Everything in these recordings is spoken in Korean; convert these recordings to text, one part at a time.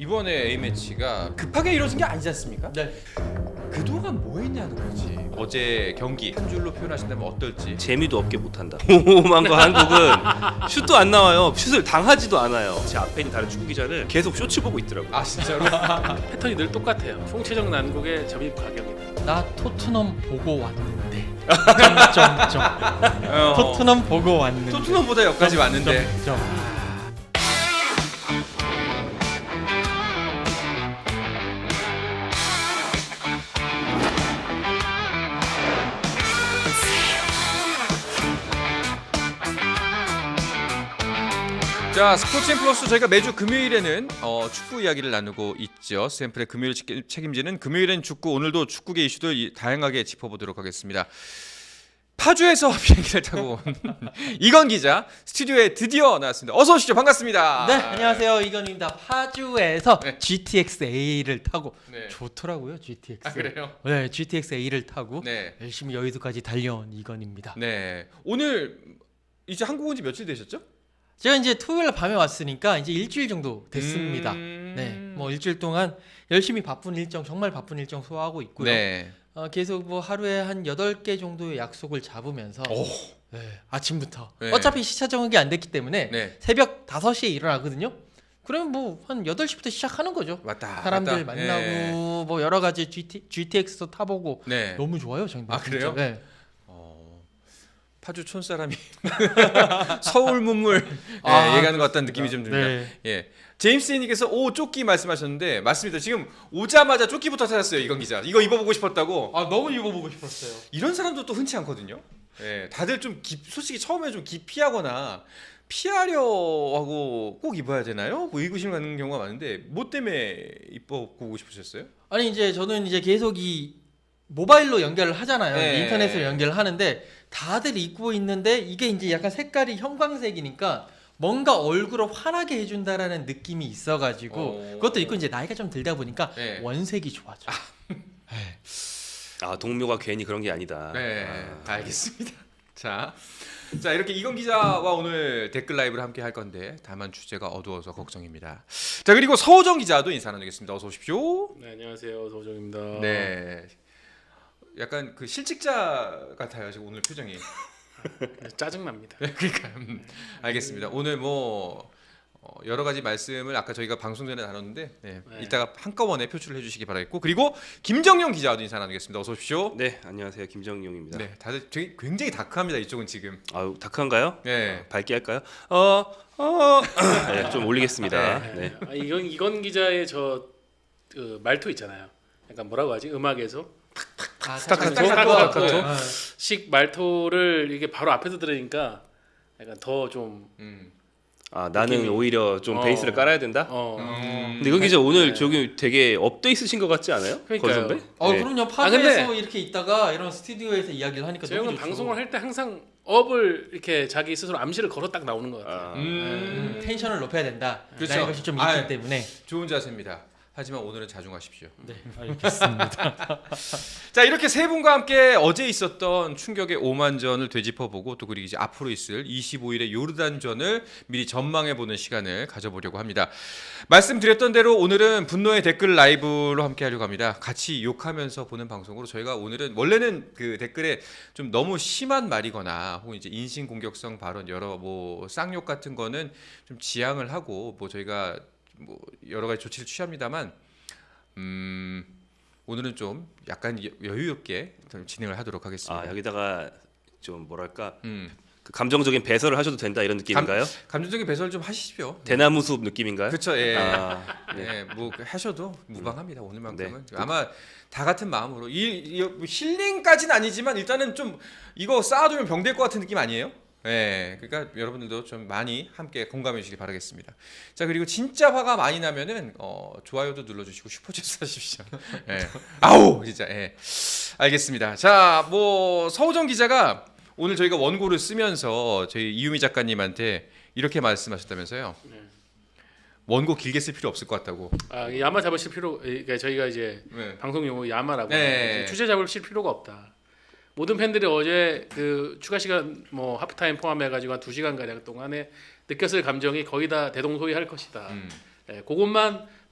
이번에 A매치가 급하게 이루어진 게 아니지 않습니까? 네. 그동안 뭐 했냐는 거지. 어제 경기 한 줄로 표현하신다면 어떨지. 재미도 없게 못한다. 오만 거 한국은 슛도 안 나와요. 슛을 당하지도 않아요. 제 앞에 있는 다른 축구 기자는 계속 쇼츠 보고 있더라고요. 아 진짜로? 패턴이 늘 똑같아요. 송채정 난국의 점입 가격이다. 나 토트넘 보고 왔는데. 점점점. 토트넘 보고 왔는데. 토트넘보다 여기까지 왔는데. 점점. 자, 스포츠앤 플러스 저희가 매주 금요일에는 축구 이야기를 나누고 있죠. 스탬플의 금요일 책임지는 금요일엔 축구, 오늘도 축구계 이슈들 다양하게 짚어보도록 하겠습니다. 파주에서 비행기를 타고 온 이건 기자 스튜디오에 드디어 나왔습니다. 어서 오시죠. 반갑습니다. 네, 안녕하세요. 이건입니다. 파주에서 네. GTX A를 타고 네. 좋더라고요. GTX. 아 그래요? 네, GTX A를 타고 네. 열심히 여의도까지 달려온 이건입니다. 네. 오늘 이제 한국 온 지 며칠 되셨죠? 제가 이제 토요일 밤에 왔으니까 이제 일주일 정도 됐습니다. 네, 뭐 일주일 동안 열심히 바쁜 일정, 정말 바쁜 일정 소화하고 있고요. 네. 계속 뭐 하루에 한 8개 정도의 약속을 잡으면서 오. 네, 아침부터 네. 어차피 시차 적응이 안 됐기 때문에 네. 새벽 5시에 일어나거든요. 그러면 뭐 한 8시부터 시작하는 거죠. 맞다. 사람들 맞다. 만나고 네. 뭐 여러 가지 GTX도 타보고 네. 너무 좋아요, 저는. 아, 진짜. 그래요? 네. 파주 촌사람이 서울 문물 얘기하는 것 같다는 느낌이 좀 듭니다. 네. 예. 제임스님께서 오 조끼 말씀하셨는데 맞습니다. 지금 오자마자 조끼부터 찾았어요. 이건 기자. 이거 입어보고 싶었다고. 아, 너무 입어보고 싶었어요. 이런 사람도 또 흔치 않거든요. 예. 다들 좀 솔직히 처음에 좀 기피하거나 피하려 하고 꼭 입어야 되나요? 뭐 의구심 갖는 경우가 많은데 뭐 때문에 입어보고 싶으셨어요? 아니 이제 저는 이제 계속 이 모바일로 연결을 하잖아요. 네. 인터넷으로 연결을 하는데 다들 입고 있는데 이게 이제 약간 색깔이 형광색이니까 뭔가 얼굴을 환하게 해준다라는 느낌이 있어가지고 그것도 있고 이제 나이가 좀 들다 보니까 네. 원색이 좋아져. 아 동묘가 괜히 그런 게 아니다. 네, 알겠습니다. 자 이렇게 이건 기자와 오늘 댓글 라이브를 함께 할 건데 다만 주제가 어두워서 걱정입니다. 자 그리고 서호정 기자도 인사 나누겠습니다. 어서 오십시오. 네, 안녕하세요. 소정입니다. 네, 약간 그 실직자 같아요 지금 오늘 표정이. 짜증납니다. 그러니까요. 알겠습니다. 오늘 뭐 여러 가지 말씀을 아까 저희가 방송 전에 나눴는데 네. 이따가 한꺼번에 표출을 해주시기 바라겠고 그리고 김정용 기자도 인사 나누겠습니다. 어서 오십시오. 네 안녕하세요 김정용입니다. 네, 다들 되게 굉장히 다크합니다. 이쪽은 지금. 아유 다크한가요? 네. 밝게 할까요? 네, 좀 올리겠습니다. 네. 아, 이건 기자의 그 말투 있잖아요. 약간 뭐라고 하지? 음악에서 아, 스타카토? 식 말투를 이게 바로 앞에서 들으니까 약간 더 좀 아 나는 느낌이- 오히려 좀 베이스를 깔아야 된다. 음. 근데 이건 기자 오늘 네. 저기 되게 업돼 있으신 것 같지 않아요? 그러니까요. 건 선배? 네. 그럼요. 근데- 파주에서 이렇게 있다가 이런 스튜디오에서 이야기를 하니까 제 너무 형은 좋죠. 방송을 할 때 항상 업을 이렇게 자기 스스로 암시를 걸어 딱 나오는 것 같아요. 아, 텐션을 높여야 된다. 그렇죠. 라는 것이 좀 있기 아, 때문에. 좋은 자세입니다. 하지만 오늘은 자중하십시오. 네, 알겠습니다. 자 이렇게 세 분과 함께 어제 있었던 충격의 오만전을 되짚어보고 또 그리고 이제 앞으로 있을 25일의 요르단전을 미리 전망해보는 시간을 가져보려고 합니다. 말씀드렸던 대로 오늘은 분노의 댓글 라이브로 함께 하려고 합니다. 같이 욕하면서 보는 방송으로 저희가 오늘은 원래는 그 댓글에 좀 너무 심한 말이거나 혹은 이제 인신공격성 발언 여러 뭐 쌍욕 같은 거는 좀 지양을 하고 뭐 저희가 뭐 여러 가지 조치를 취합니다만 오늘은 좀 약간 여유롭게 좀 진행을 하도록 하겠습니다. 아 여기다가 좀 뭐랄까 음. 그 감정적인 배설을 하셔도 된다 이런 느낌인가요? 감정적인 배설 좀 하십시오. 대나무 숲 느낌인가요? 그렇죠. 예. 아, 네. 뭐 하셔도 무방합니다. 오늘만큼은 네. 아마 다 같은 마음으로 이 힐링까지는 아니지만 일단은 좀 이거 쌓아두면 병 될 것 같은 느낌 아니에요? 네, 그러니까 여러분들도 좀 많이 함께 공감해 주시기 바라겠습니다. 자 그리고 진짜 화가 많이 나면은 좋아요도 눌러주시고 슈퍼챗 하십시오. 예. 아우 진짜 예. 알겠습니다. 자 뭐 서우정 기자가 오늘 저희가 원고를 쓰면서 저희 이유미 작가님한테 이렇게 말씀하셨다면서요. 네. 원고 길게 쓸 필요 없을 것 같다고. 아, 야마 잡으실 필요, 그러니까 저희가 이제 네. 방송 용어 야마라고 네. 하죠. 주제 잡으실 필요가 없다. 모든 팬들이 어제 그 추가 시간 뭐 하프타임 포함해가지고 한 2시간 가량 동안에 느꼈을 감정이 거의 다 대동소이할 것이다. 그것만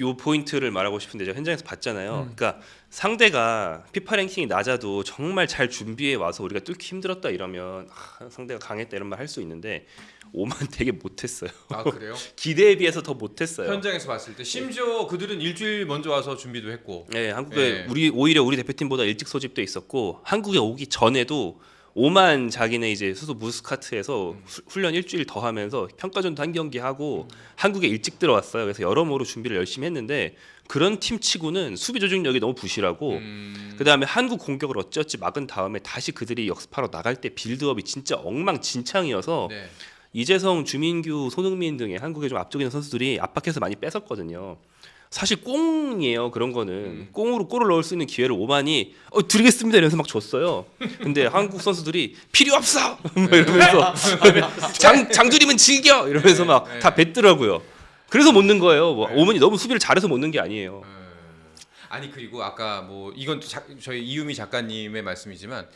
요 포인트를 말하고 싶은데 제가 현장에서 봤잖아요. 그러니까 상대가 피파 랭킹이 낮아도 정말 잘 준비해 와서 우리가 뚫기 힘들었다 이러면 상대가 강했다 이런 말 할 수 있는데 오만 되게 못했어요. 아 그래요? 기대에 비해서 더 못했어요. 현장에서 봤을 때 심지어 그들은 일주일 먼저 와서 준비도 했고. 네, 한국에 예. 오히려 우리 대표팀보다 일찍 소집돼 있었고 한국에 오기 전에도 오만 자기네 이제 수도 무스카트에서 훈련 일주일 더 하면서 평가전도 한 경기 하고 한국에 일찍 들어왔어요. 그래서 여러모로 준비를 열심히 했는데 그런 팀치고는 수비 조직력이 너무 부실하고 그다음에 한국 공격을 어찌어찌 막은 다음에 다시 그들이 역습하러 나갈 때 빌드업이 진짜 엉망진창이어서 네. 이재성, 주민규, 손흥민 등의 한국에 좀 앞쪽에 있는 선수들이 압박해서 많이 뺏었거든요. 사실 꽁이에요. 그런 거는 꽁으로 골을 넣을 수 있는 기회를 오만이 드리겠습니다 이러면서 막 줬어요. 근데 한국 선수들이 필요 없어 막 이러면서 장주림은 즐겨 이러면서 막 다 뱉더라고요. 그래서 못 넣은 거예요. 뭐 오만이 너무 수비를 잘해서 못 넣은 게 아니에요. 아니 그리고 아까 뭐 이건 또 저희 이유미 작가님의 말씀이지만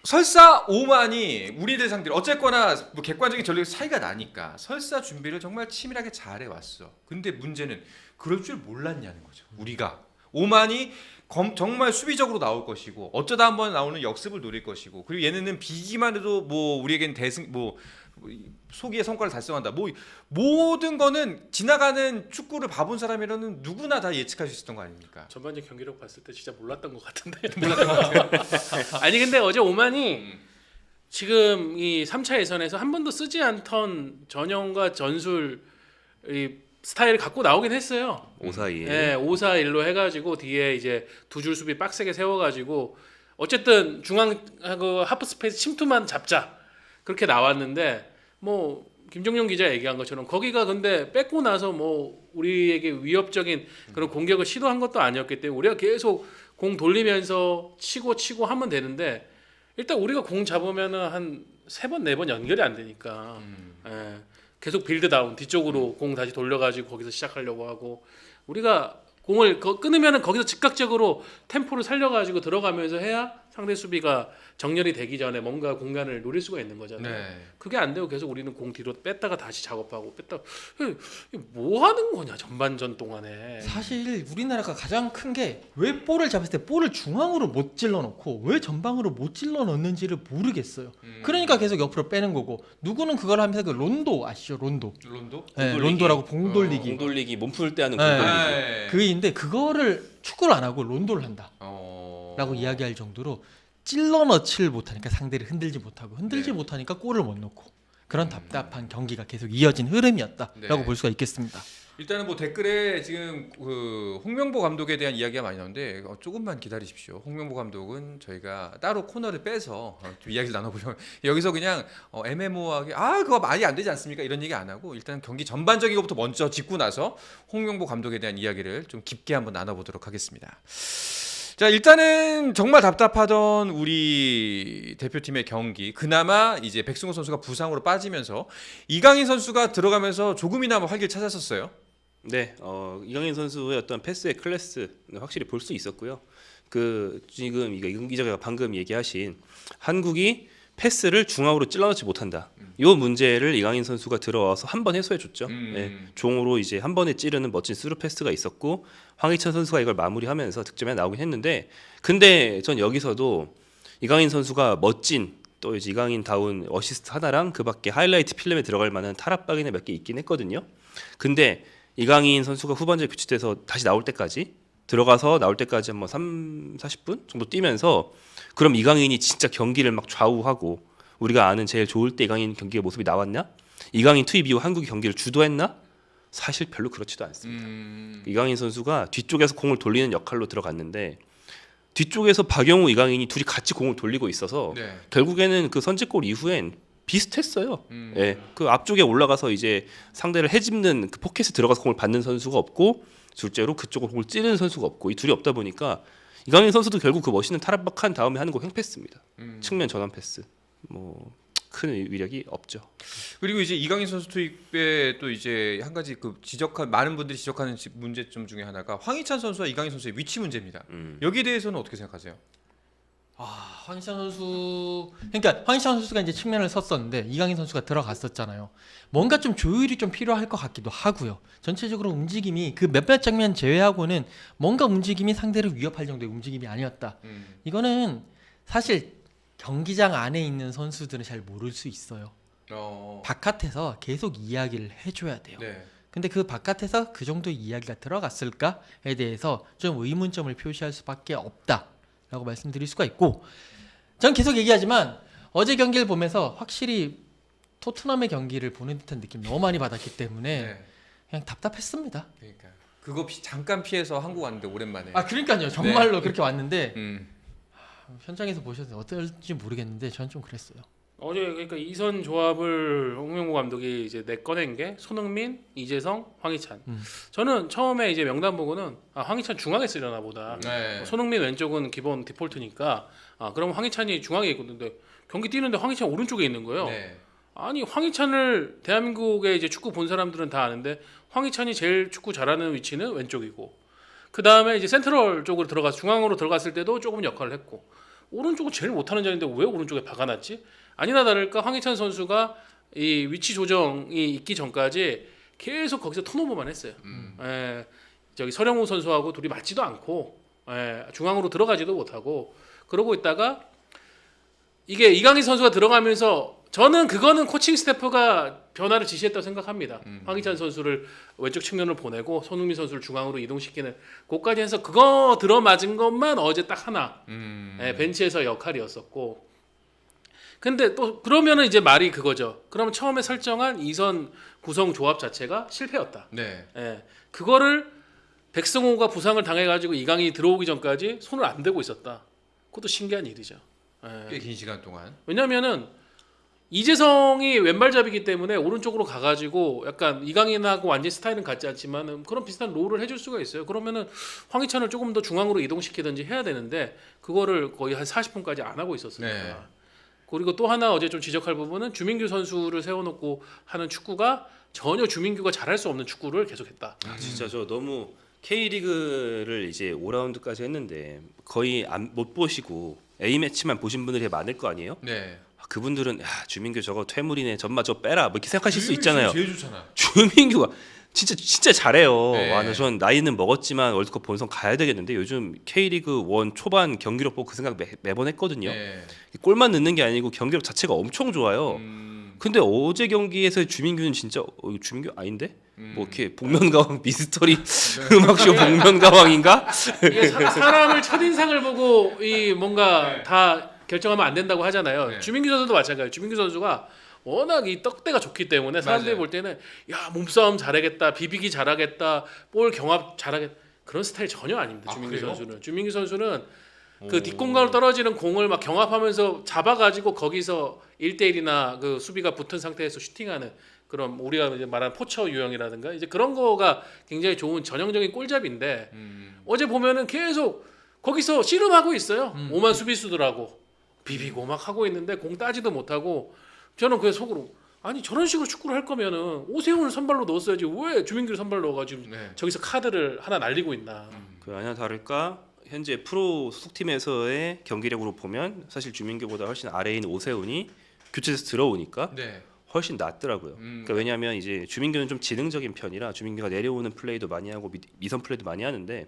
설사 오만이 우리들 상대로 어쨌거나 뭐 객관적인 전력 차이가 나니까 설사 준비를 정말 치밀하게 잘해 왔어. 근데 문제는 그럴 줄 몰랐냐는 거죠. 우리가 오만이 정말 수비적으로 나올 것이고 어쩌다 한번 나오는 역습을 노릴 것이고 그리고 얘네는 비기만 해도 뭐 우리에겐 대승 뭐 소기의 성과를 달성한다. 뭐 모든 거는 지나가는 축구를 봐본 사람이라는 누구나 다 예측할 수 있었던 거 아닙니까? 전반적 경기력 봤을 때 진짜 몰랐던 것 같은데. 몰랐던 것 같아요. 아니 근데 어제 오만이 지금 이 3차 예선에서 한 번도 쓰지 않던 전형과 전술 이 스타일을 갖고 나오긴 했어요. 5-4-2. 네, 5-4-1로 해가지고 뒤에 이제 두 줄 수비 빡세게 세워가지고 어쨌든 중앙하고 하프 스페이스 침투만 잡자 그렇게 나왔는데 뭐 김종용 기자 얘기한 것처럼 거기가 근데 뺏고 나서 뭐 우리에게 위협적인 그런 공격을 시도한 것도 아니었기 때문에 우리가 계속 공 돌리면서 치고 하면 되는데 일단 우리가 공 잡으면은 한 3번 4번 연결이 안 되니까 예, 계속 빌드 다운 뒤쪽으로 공 다시 돌려가지고 거기서 시작하려고 하고 우리가 공을 끊으면은 거기서 즉각적으로 템포를 살려가지고 들어가면서 해야 상대 수비가 정렬이 되기 전에 뭔가 공간을 노릴 수가 있는 거잖아요. 네. 그게 안 되고 계속 우리는 공 뒤로 뺐다가 다시 작업하고 뺐다가 이게 뭐 하는 거냐 전반전 동안에. 사실 우리나라가 가장 큰 게 왜 볼을 잡았을 때 볼을 중앙으로 못 찔러 놓고 왜 전방으로 못 찔러 넣는지를 모르겠어요. 그러니까 계속 옆으로 빼는 거고 누구는 그걸 하면서 그 론도 아시죠? 론도. 론도? 네, 돌리기. 론도라고 봉 돌리기. 공 돌리기 몸 풀 때 하는 네. 공 돌리기. 네. 그인데 그거를 축구를 안 하고 론도를 한다라고 이야기할 정도로 찔러 넣지를 못하니까 상대를 흔들지 못하고 흔들지 네. 못하니까 골을 못 넣고 그런 답답한 경기가 계속 이어진 흐름이었다라고 네. 볼 수가 있겠습니다. 일단은 뭐 댓글에 지금 그 홍명보 감독에 대한 이야기가 많이 나오는데 조금만 기다리십시오. 홍명보 감독은 저희가 따로 코너를 빼서 좀 이야기를 나눠보려고 여기서 그냥 애매모호하게 그거 말이 안 되지 않습니까? 이런 얘기 안 하고 일단 경기 전반적인 것부터 먼저 짚고 나서 홍명보 감독에 대한 이야기를 좀 깊게 한번 나눠보도록 하겠습니다. 자 일단은 정말 답답하던 우리 대표팀의 경기 그나마 이제 백승호 선수가 부상으로 빠지면서 이강인 선수가 들어가면서 조금이나마 활기를 찾았었어요. 네, 이강인 선수의 어떤 패스의 클래스는 확실히 볼 수 있었고요. 그 지금 이강 기자가 방금 얘기하신 한국이 패스를 중앙으로 찔러넣지 못한다. 이 문제를 이강인 선수가 들어와서 한 번 해소해줬죠. 네, 종으로 이제 한 번에 찌르는 멋진 스루 패스가 있었고 황희찬 선수가 이걸 마무리하면서 득점에 나오긴 했는데, 근데 전 여기서도 이강인 선수가 멋진 또 이제 이강인다운 어시스트 하나랑 그밖에 하이라이트 필름에 들어갈 만한 탈압박이나 몇 개 있긴 했거든요. 근데 이강인 선수가 후반전에 교체돼서 다시 나올 때까지 들어가서 나올 때까지 뭐 40분 정도 뛰면서 그럼 이강인이 진짜 경기를 막 좌우하고 우리가 아는 제일 좋을 때 이강인 경기의 모습이 나왔냐? 이강인 투입 이후 한국이 경기를 주도했나? 사실 별로 그렇지도 않습니다. 이강인 선수가 뒤쪽에서 공을 돌리는 역할로 들어갔는데 뒤쪽에서 박영우, 이강인이 둘이 같이 공을 돌리고 있어서 네. 결국에는 그 선제골 이후엔 비슷했어요. 예, 그 앞쪽에 올라가서 이제 상대를 해집는 그 포켓에 들어가서 공을 받는 선수가 없고 둘째로 그쪽으로 공을 찌르는 선수가 없고 이 둘이 없다 보니까 이강인 선수도 결국 그 멋있는 탈압박한 다음에 하는 거 횡패스입니다. 측면 전환 패스. 뭐 큰 위력이 없죠. 그리고 이제 이강인 선수 투입에 또 이제 한 가지 그 많은 분들이 지적하는 문제점 중에 하나가 황희찬 선수와 이강인 선수의 위치 문제입니다. 여기에 대해서는 어떻게 생각하세요? 황희찬 선수 그러니까 황희찬 선수가 이제 측면을 섰었는데 이강인 선수가 들어갔었잖아요. 뭔가 좀 조율이 좀 필요할 것 같기도 하고요. 전체적으로 움직임이 그 몇몇 장면 제외하고는 뭔가 움직임이 상대를 위협할 정도의 움직임이 아니었다. 이거는 사실 경기장 안에 있는 선수들은 잘 모를 수 있어요. 바깥에서 계속 이야기를 해줘야 돼요. 네. 근데 그 바깥에서 그 정도의 이야기가 들어갔을까에 대해서 좀 의문점을 표시할 수밖에 없다라고 말씀드릴 수가 있고, 전 계속 얘기하지만 어제 경기를 보면서 확실히 토트넘의 경기를 보는 듯한 느낌 너무 많이 받았기 때문에 네. 그냥 답답했습니다. 그러니까 그거 잠깐 피해서 한국 왔는데 오랜만에. 그러니까요. 정말로 네. 그렇게 왔는데 음. 현장에서 보셔서 어떨지 모르겠는데 저는 좀 그랬어요. 어제 그러니까 이선 조합을 홍명보 감독이 이제 내꺼낸 게 손흥민, 이재성, 황희찬. 저는 처음에 이제 명단 보고는 황희찬 중앙에 쓰려나 보다. 네. 손흥민 왼쪽은 기본 디폴트니까 그럼 황희찬이 중앙에 있는데 경기 뛰는데 황희찬 오른쪽에 있는 거예요. 네. 아니 황희찬을 대한민국의 이제 축구 본 사람들은 다 아는데 황희찬이 제일 축구 잘하는 위치는 왼쪽이고 그 다음에 이제 센트럴 쪽으로 들어가 중앙으로 들어갔을 때도 조금 역할을 했고 오른쪽은 제일 못하는 자리인데 왜 오른쪽에 박아놨지? 아니나 다를까 황희찬 선수가 이 위치 조정이 있기 전까지 계속 거기서 턴오버만 했어요. 저기 서령우 선수하고 둘이 맞지도 않고 중앙으로 들어가지도 못하고 그러고 있다가 이게 이강인 선수가 들어가면서 저는 그거는 코칭 스태프가 변화를 지시했다고 생각합니다. 황희찬 선수를 왼쪽 측면으로 보내고 손흥민 선수를 중앙으로 이동시키는 그까지 해서 그거 들어맞은 것만 어제 딱 하나 벤치에서 역할이었었고 근데 또 그러면은 이제 말이 그거죠. 그러면 처음에 설정한 이선 구성 조합 자체가 실패였다. 네. 그거를 백승호가 부상을 당해가지고 이강인이 들어오기 전까지 손을 안 대고 있었다. 그것도 신기한 일이죠. 꽤 긴 시간 동안. 왜냐면은 이재성이 왼발잡이기 때문에 오른쪽으로 가가지고 약간 이강인하고 완전 스타일은 같지 않지만 그런 비슷한 롤을 해줄 수가 있어요. 그러면은 황희찬을 조금 더 중앙으로 이동시키든지 해야 되는데 그거를 거의 한 40분까지 안 하고 있었으니까. 네. 그리고 또 하나 어제 좀 지적할 부분은 주민규 선수를 세워놓고 하는 축구가 전혀 주민규가 잘할 수 없는 축구를 계속했다. 진짜 저 너무 K리그를 이제 5라운드까지 했는데 거의 못 보시고 A 매치만 보신 분들이 많을 거 아니에요? 네. 그분들은 야 주민규 저거 퇴물이네 전마 저 빼라 뭐 이렇게 생각하실 수 있잖아요. 제일 좋잖아. 주민규가 진짜 잘해요. 네. 와, 전 나이는 먹었지만 월드컵 본선 가야 되겠는데 요즘 K리그 1 초반 경기력 보고 그 생각 매번 했거든요. 네. 골만 넣는 게 아니고 경기력 자체가 엄청 좋아요. 근데 어제 경기에서 주민규는 진짜 이거 주민규 아닌데? 뭐 이렇게 복면가왕 미스터리 음악쇼 복면가왕인가? 이게 사람을 첫인상을 보고 이 뭔가 다 결정하면 안 된다고 하잖아요. 네. 주민규 선수도 마찬가지예요. 주민규 선수가 워낙 이 떡대가 좋기 때문에 사람들이 맞아요. 볼 때는 야 몸싸움 잘하겠다, 비비기 잘하겠다, 볼 경합 잘하겠다 그런 스타일 전혀 아닙니다. 주민규 그래요? 선수는. 주민규 선수는 그 뒷공간으로 떨어지는 공을 막 경합하면서 잡아가지고 거기서 1대1이나 그 수비가 붙은 상태에서 슈팅하는 그런 우리가 이제 말하는 포처 유형이라든가 이제 그런 거가 굉장히 좋은 전형적인 골잡인데 어제 보면은 계속 거기서 씨름하고 있어요. 오만 수비수들하고 비비고 막 하고 있는데 공 따지도 못하고 저는 그게 속으로 아니 저런 식으로 축구를 할 거면은 오세훈을 선발로 넣었어야지 왜 주민규를 선발로 넣어가지고 네. 저기서 카드를 하나 날리고 있나. 그 아니나 다를까 현재 프로 소속팀에서의 경기력으로 보면 사실 주민규보다 훨씬 아래인 오세훈이 교체돼서 들어오니까 네. 훨씬 낫더라고요. 그러니까 왜냐하면 이제 주민규는 좀 지능적인 편이라 주민규가 내려오는 플레이도 많이 하고 미선 플레이도 많이 하는데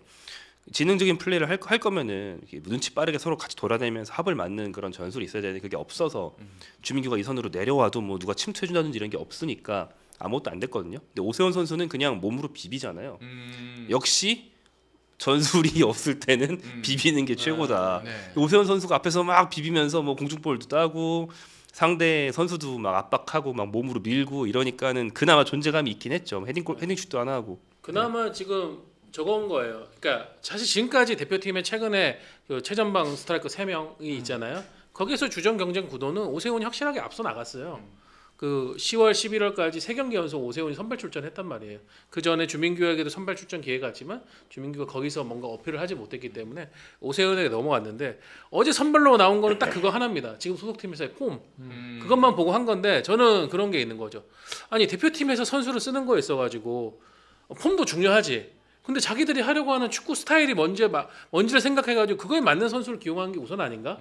지능적인 플레이를 할 거면은 이렇게 눈치 빠르게 서로 같이 돌아다니면서 합을 맞는 그런 전술이 있어야 되는데 그게 없어서 주민규가 이 선으로 내려와도 뭐 누가 침투해준다든지 이런 게 없으니까 아무것도 안 됐거든요. 근데 오세훈 선수는 그냥 몸으로 비비잖아요. 역시 전술이 없을 때는 비비는 게 최고다. 네. 오세훈 선수가 앞에서 막 비비면서 뭐 공중볼도 따고 상대 선수도 막 압박하고 막 몸으로 밀고 이러니까는 그나마 존재감이 있긴 했죠. 헤딩슛도 하나 하고. 그나마 지금 저거 온 거예요. 그러니까 사실 지금까지 대표팀에 최근에 그 최전방 스트라이커 3명이 있잖아요. 거기서 주전 경쟁 구도는 오세훈이 확실하게 앞서 나갔어요. 그 10월 11월까지 3경기 연속 오세훈이 선발 출전했단 말이에요. 그 전에 주민규에게도 선발 출전 기회가 있지만 주민규가 거기서 뭔가 어필을 하지 못했기 때문에 오세훈에게 넘어갔는데 어제 선발로 나온 거는 딱 그거 하나입니다. 지금 소속팀에서의 폼 그것만 보고 한 건데 저는 그런 게 있는 거죠. 아니 대표팀에서 선수를 쓰는 거에 있어가지고 폼도 중요하지. 근데 자기들이 하려고 하는 축구 스타일이 뭔지를 생각해가지고 그거에 맞는 선수를 기용하는 게 우선 아닌가?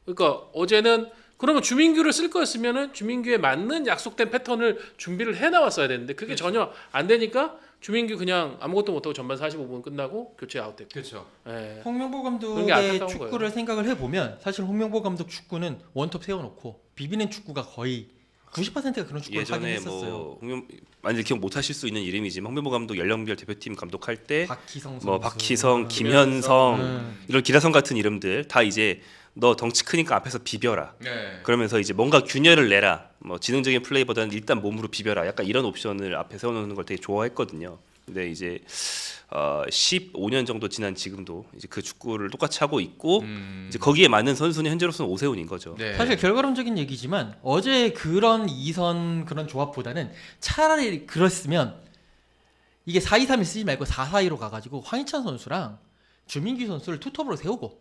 그러니까 어제는 그러면 주민규를 쓸 거였으면은 주민규에 맞는 약속된 패턴을 준비를 해 나왔어야 되는데 그게 그렇죠. 전혀 안 되니까 주민규 그냥 아무것도 못하고 전반 45분 끝나고 교체 아웃됐고. 그렇죠. 예. 홍명보 그런 게 감독의 안타까운 축구를 거예요. 생각을 해보면 사실 홍명보 감독 축구는 원톱 세워놓고 비비는 축구가 거의 90%가 그런 축구를 하긴 예전에 했었어요. 뭐 많이 기억 못하실 수 있는 이름이지만 홍명보 감독 연령별 대표팀 감독할 때 박희성 선수, 뭐 박희성, 김현성 이런 기라성 같은 이름들 다 이제 너 덩치 크니까 앞에서 비벼라. 네. 그러면서 이제 뭔가 균열을 내라. 뭐 지능적인 플레이보다는 일단 몸으로 비벼라. 약간 이런 옵션을 앞에 세워놓는 걸 되게 좋아했거든요. 근데 이제 15년 정도 지난 지금도 이제 그 축구를 똑같이 하고 있고 이제 거기에 맞는 선수는 현재로서는 오세훈인 거죠. 네. 사실 결과론적인 얘기지만 어제 그런 2선 그런 조합보다는 차라리 그랬으면 이게 4-2-3을 쓰지 말고 4-4-2로 가가지고 황희찬 선수랑 주민규 선수를 투톱으로 세우고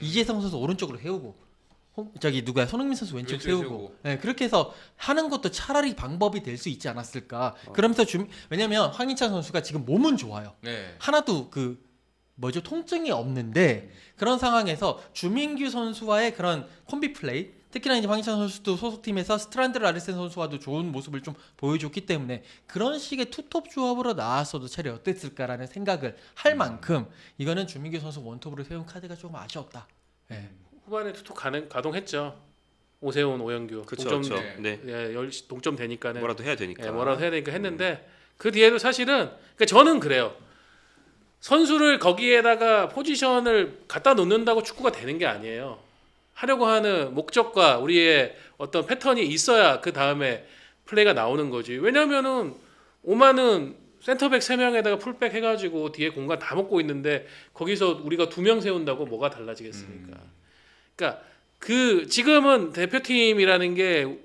이재성 선수 오른쪽으로 세우고 누구야 손흥민 선수 왼쪽 왼쪽 세우고 세우고. 네, 그렇게 해서 하는 것도 차라리 방법이 될 수 있지 않았을까. 그러면서 왜냐면 황희찬 선수가 지금 몸은 좋아요. 네. 하나도 통증이 없는데 그런 상황에서 주민규 선수와의 그런 콤비 플레이, 특히나 이제 황희찬 선수도 소속팀에서 스트란드 라르센 선수와도 좋은 모습을 좀 보여줬기 때문에 그런 식의 투톱 조합으로 나왔어도 차라리 어땠을까라는 생각을 할 만큼 이거는 주민규 선수 원톱으로 세운 카드가 조금 아쉬웠다. 네. 후반에 투톱 가동했죠. 오세훈, 오영규 그렇죠. 동점 그렇죠. 네. 동점 되니까는 뭐라도 해야 되니까. 뭐라도 해야 되니까 했는데 그 뒤에도 사실은 그러니까 저는 그래요. 선수를 거기에다가 포지션을 갖다 놓는다고 축구가 되는 게 아니에요. 하려고 하는 목적과 우리의 어떤 패턴이 있어야 그 다음에 플레이가 나오는 거지. 왜냐면은 오만은 센터백 3명에다가 풀백 해가지고 뒤에 공간 다 먹고 있는데 거기서 우리가 2명 세운다고 뭐가 달라지겠습니까? 그러니까 지금은 대표팀이라는 게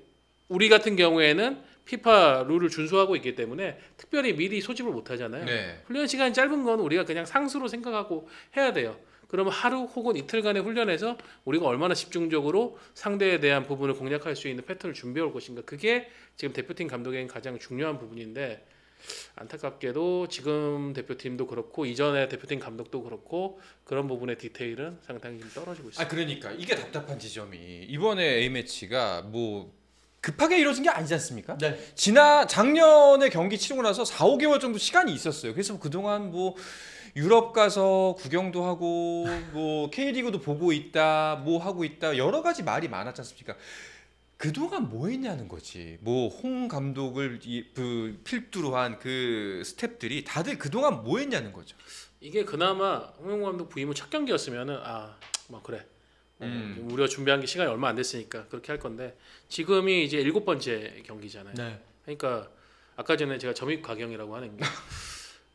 우리 같은 경우에는 피파 룰을 준수하고 있기 때문에 특별히 미리 소집을 못 하잖아요. 네. 훈련 시간이 짧은 건 우리가 그냥 상수로 생각하고 해야 돼요. 그러면 하루 혹은 이틀간의 훈련에서 우리가 얼마나 집중적으로 상대에 대한 부분을 공략할 수 있는 패턴을 준비해 올 것인가. 그게 지금 대표팀 감독에겐 가장 중요한 부분인데 안타깝게도 지금 대표팀도 그렇고 이전의 대표팀 감독도 그렇고 그런 부분의 디테일은 상당히 좀 떨어지고 있습니다. 그러니까 이게 답답한 지점이 이번에 A매치가 뭐 급하게 이루어진 게 아니지 않습니까? 네. 작년에 경기 치르고 나서 4-5개월 정도 시간이 있었어요. 그래서 그동안 뭐 유럽 가서 구경도 하고 뭐 K리그도 보고 있다, 뭐 하고 있다 여러 가지 말이 많았지 않습니까? 그동안 뭐 했냐는 거지. 뭐 홍 감독을 필두로 한 그 스텝들이 다들 그동안 뭐 했냐는 거죠. 이게 그나마 홍명보 감독 부임 후 첫 경기였으면은 뭐 그래. 우리가 준비한 게 시간이 얼마 안 됐으니까 그렇게 할 건데 지금이 이제 7번째 경기잖아요. 네. 그러니까 아까 전에 제가 점입 가경이라고 하는 게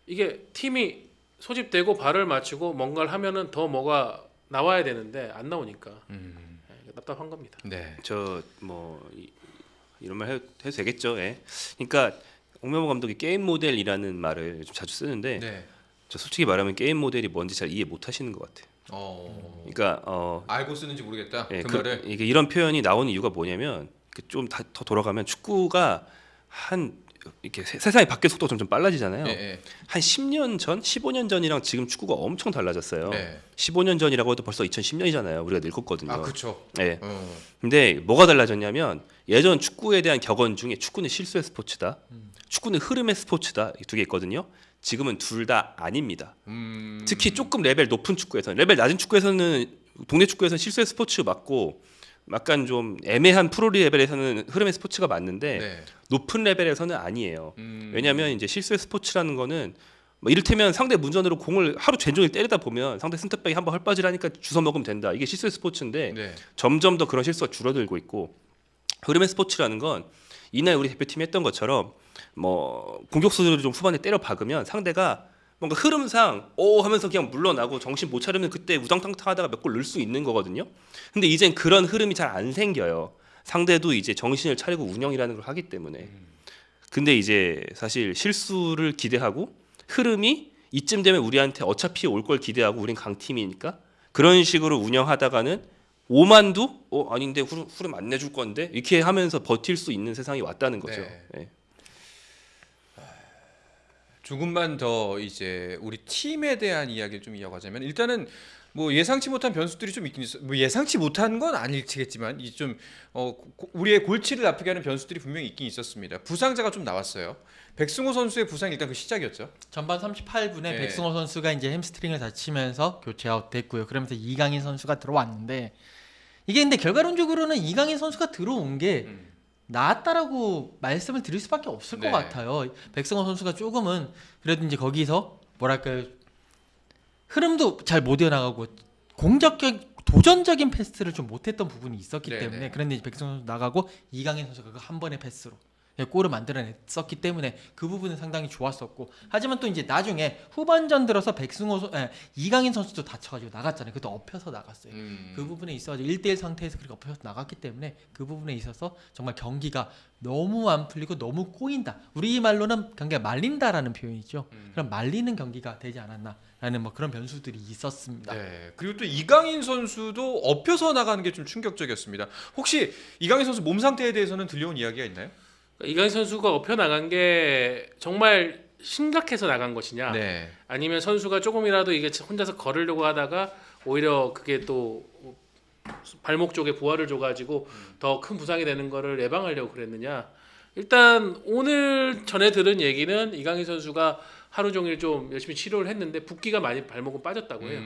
이게 팀이 소집되고 발을 맞추고 뭔가를 하면은 더 뭐가 나와야 되는데 안 나오니까 답답한 겁니다. 네. 저 뭐 이런 말 해도 되겠죠. 예. 그러니까 홍명보 감독이 게임 모델이라는 말을 좀 자주 쓰는데 네. 저 솔직히 말하면 게임 모델이 뭔지 잘 이해 못 하시는 것 같아요. 그러니까 알고 쓰는지 모르겠다. 예, 그 말을. 이게 이런 표현이 나오는 이유가 뭐냐면 좀 더 돌아가면 축구가 이렇게 세상이 바뀌는 속도가 점점 빨라지잖아요. 네. 한 10년 전, 15년 전이랑 지금 축구가 엄청 달라졌어요. 네. 15년 전이라고 해도 벌써 2010년이잖아요. 우리가 늙었거든요. 그렇죠. 네. 근데 뭐가 달라졌냐면 예전 축구에 대한 격언 중에 축구는 실수의 스포츠다. 축구는 흐름의 스포츠다. 이 두 개 있거든요. 지금은 둘 다 아닙니다. 특히 조금 레벨 높은 축구에서는 레벨 낮은 축구에서는 동네 축구에서는 실수의 스포츠 맞고 약간 좀 애매한 프로리 레벨에서는 흐름의 스포츠가 맞는데 네. 높은 레벨에서는 아니에요. 왜냐하면 이제 실수의 스포츠라는 거는 뭐 이를테면 상대 문전으로 공을 하루 종일 때리다 보면 상대 센터백이 한번 헐빠지라니까 주워 먹으면 된다. 이게 실수의 스포츠인데 네. 점점 더 그런 실수가 줄어들고 있고 흐름의 스포츠라는 건 이날 우리 대표팀이 했던 것처럼 뭐 공격수들을 좀 후반에 때려 박으면 상대가 뭔가 흐름상 하면서 그냥 물러나고 정신 못 차리면 그때 우당탕탕하다가 몇 골 넣을 수 있는 거거든요. 근데 이젠 그런 흐름이 잘 안 생겨요. 상대도 이제 정신을 차리고 운영이라는 걸 하기 때문에. 근데 이제 사실 실수를 기대하고 흐름이 이쯤 되면 우리한테 어차피 올 걸 기대하고 우린 강팀이니까 그런 식으로 운영하다가는 오만도 아닌데 흐름 안 내줄 건데 이렇게 하면서 버틸 수 있는 세상이 왔다는 거죠. 네. 네. 조금만 더 이제 우리 팀에 대한 이야기를 좀 이어가자면 일단은 뭐 예상치 못한 변수들이 좀 있긴 있어. 뭐 예상치 못한 건 아닐지겠지만 이 좀 우리의 골치를 아프게 하는 변수들이 분명히 있긴 있었습니다. 부상자가 좀 나왔어요. 백승호 선수의 부상이 일단 그 시작이었죠. 전반 38분에 네. 백승호 선수가 이제 햄스트링을 다치면서 교체 아웃됐고요. 그러면서 이강인 선수가 들어왔는데 이게 근데 결과론적으로는 이강인 선수가 들어온 게 나았다라고 말씀을 드릴 수밖에 없을 네. 것 같아요. 백승호 선수가 조금은 그래도 이제 거기서 뭐랄까요, 흐름도 잘 못 이어나가고 공격적 도전적인 패스를 좀 못했던 부분이 있었기 네, 때문에 네. 그런데 이제 백승호 선수 나가고 이강인 선수가 그 한 번의 패스로 골을 만들어냈었기 때문에 그 부분은 상당히 좋았었고, 하지만 또 이제 나중에 후반전 들어서 이강인 선수도 다쳐가지고 나갔잖아요. 그것도 엎혀서 나갔어요. 그 부분에 있어가지고 1대1 상태에서 그렇게 엎혀서 나갔기 때문에 그 부분에 있어서 정말 경기가 너무 안 풀리고 너무 꼬인다. 우리 말로는 경기가 말린다라는 표현이죠. 그럼 말리는 경기가 되지 않았나라는 뭐 그런 변수들이 있었습니다. 네. 그리고 또 이강인 선수도 엎혀서 나가는 게 좀 충격적이었습니다. 혹시 이강인 선수 몸 상태에 대해서는 들려온 이야기가 있나요? 이강인 선수가 엎혀 나간 게 정말 심각해서 나간 것이냐, 네. 아니면 선수가 조금이라도 이게 혼자서 걸으려고 하다가 오히려 그게 또 발목 쪽에 부하를 줘가지고 더 큰 부상이 되는 거를 예방하려고 그랬느냐. 일단 오늘 전에 들은 얘기는 이강인 선수가 하루 종일 좀 열심히 치료를 했는데 붓기가 많이 발목은 빠졌다고 해요.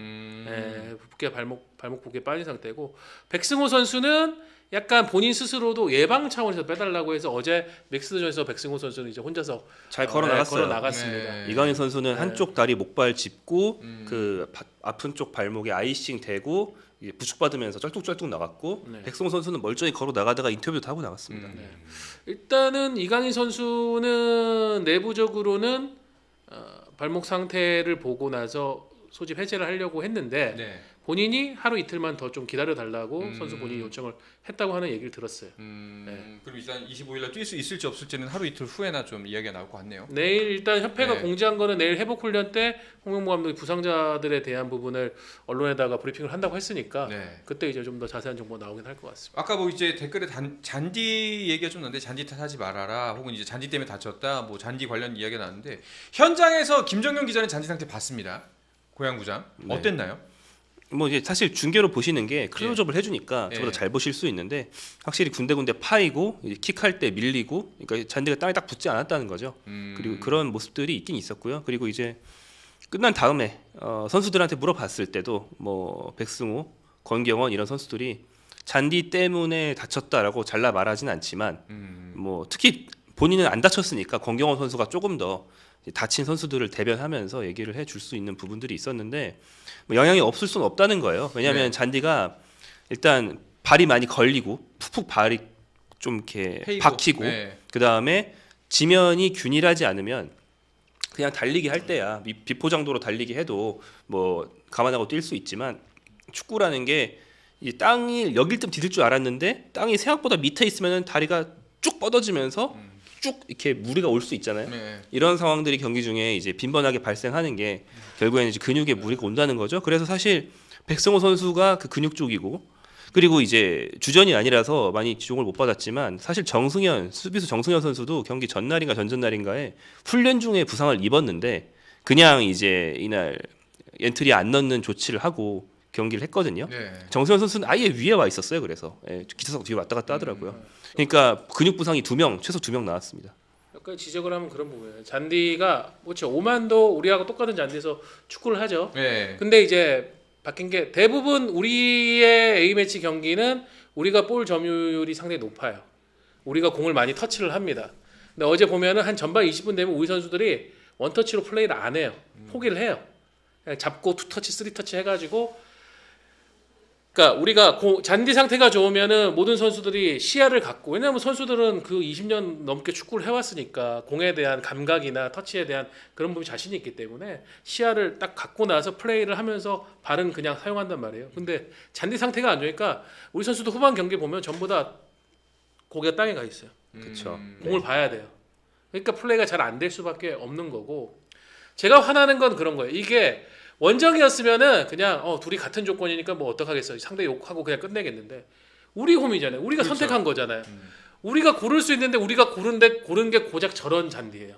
붓기가 발목 붓기에 빠진 상태고, 백승호 선수는 약간 본인 스스로도 예방 차원에서 빼달라고 해서 어제 믹스전에서 백승호 선수는 이제 혼자서 잘 걸어 나갔어요. 나갔습니다. 네. 이강인 선수는 네. 한쪽 다리 목발 짚고 그 아픈 쪽 발목에 아이싱 대고 이제 부축받으면서 쩔뚝쩔뚝 나갔고, 네. 백승호 선수는 멀쩡히 걸어 나가다가 인터뷰도 하고 나갔습니다. 일단은 이강인 선수는 내부적으로는 발목 상태를 보고 나서 소집 해제를 하려고 했는데 네. 본인이 하루 이틀만 더 좀 기다려 달라고 선수 본인이 요청을 했다고 하는 얘기를 들었어요. 그럼 일단 25일 날 뛸 수 있을지 없을지는 하루 이틀 후에나 좀 이야기가 나올 것 같네요. 내일 일단 협회가 네. 공지한 거는 내일 회복 훈련 때 홍명보 감독이 부상자들에 대한 부분을 언론에다가 브리핑을 한다고 했으니까 네. 그때 이제 좀 더 자세한 정보가 나오긴 할 것 같습니다. 아까 뭐 이제 댓글에 잔디 얘기가 좀 나는데 잔디 탓하지 말아라, 혹은 이제 잔디 때문에 다쳤다, 뭐 잔디 관련 이야기가 나는데 현장에서 김정용 기자는 잔디 상태 봤습니다. 고양구장 네. 어땠나요? 뭐 이제 사실 중계로 보시는 게 클로즈업을 해주니까 예. 저보다 잘 보실 수 있는데, 확실히 군데군데 파이고 이제 킥할 때 밀리고, 그러니까 잔디가 땅에 딱 붙지 않았다는 거죠. 그리고 그런 모습들이 있긴 있었고요. 그리고 이제 끝난 다음에 선수들한테 물어봤을 때도 뭐 백승호, 권경원 이런 선수들이 잔디 때문에 다쳤다라고 잘라 말하진 않지만 뭐 특히 본인은 안 다쳤으니까 권경원 선수가 조금 더 다친 선수들을 대변하면서 얘기를 해줄 수 있는 부분들이 있었는데, 뭐 영향이 없을 수는 없다는 거예요. 왜냐하면 네. 잔디가 일단 발이 많이 걸리고 푹푹 발이 좀 이렇게 페이고. 박히고, 네. 그 다음에 지면이 균일하지 않으면 그냥 달리기 할 때야 비포장도로 달리기 해도 뭐 감안하고 뛸 수 있지만, 축구라는 게 이 땅이 여길 좀 디딜 줄 알았는데 땅이 생각보다 밑에 있으면은 다리가 쭉 뻗어지면서 쭉 이렇게 무리가 올 수 있잖아요. 네. 이런 상황들이 경기 중에 이제 빈번하게 발생하는 게 결국에는 이제 근육에 무리가 온다는 거죠. 그래서 사실 백승호 선수가 그 근육 쪽이고, 그리고 이제 주전이 아니라서 많이 지종을 못 받았지만 사실 수비수 정승현 선수도 경기 전날인가 전전날인가에 훈련 중에 부상을 입었는데 그냥 이제 이날 엔트리 안 넣는 조치를 하고 경기를 했거든요. 네. 정승현 선수는 아예 위에 와 있었어요. 그래서 기차석 뒤에 왔다 갔다 하더라고요. 그러니까 근육 부상이 최소 2명 나왔습니다. 약간 지적을 하면 그런 부분이에요. 잔디가 그렇죠. 오만도 우리하고 똑같은 잔디에서 축구를 하죠. 네. 근데 이제 바뀐 게 대부분 우리의 A매치 경기는 우리가 볼 점유율이 상당히 높아요. 우리가 공을 많이 터치를 합니다. 근데 어제 보면은 한 전반 20분 되면 우리 선수들이 원터치로 플레이를 안 해요. 포기를 해요. 그냥 잡고 투터치, 쓰리터치 해가지고, 그러니까 우리가 잔디 상태가 좋으면은 모든 선수들이 시야를 갖고, 왜냐하면 선수들은 그 20년 넘게 축구를 해왔으니까 공에 대한 감각이나 터치에 대한 그런 부분이 자신이 있기 때문에 시야를 딱 갖고 나서 플레이를 하면서 발은 그냥 사용한단 말이에요. 근데 잔디 상태가 안 좋으니까 우리 선수도 후반 경기 보면 전부 다 고개가 땅에 가 있어요. 그렇죠. 공을 봐야 돼요. 그러니까 플레이가 잘 안 될 수밖에 없는 거고, 제가 화나는 건 그런 거예요. 이게 원정이었으면은 그냥 둘이 같은 조건이니까 뭐 어떡하겠어요. 상대 욕하고 그냥 끝내겠는데, 우리 홈이잖아요. 우리가 그렇죠. 선택한 거잖아요. 우리가 고를 수 있는데 우리가 고른 게 고작 저런 잔디예요.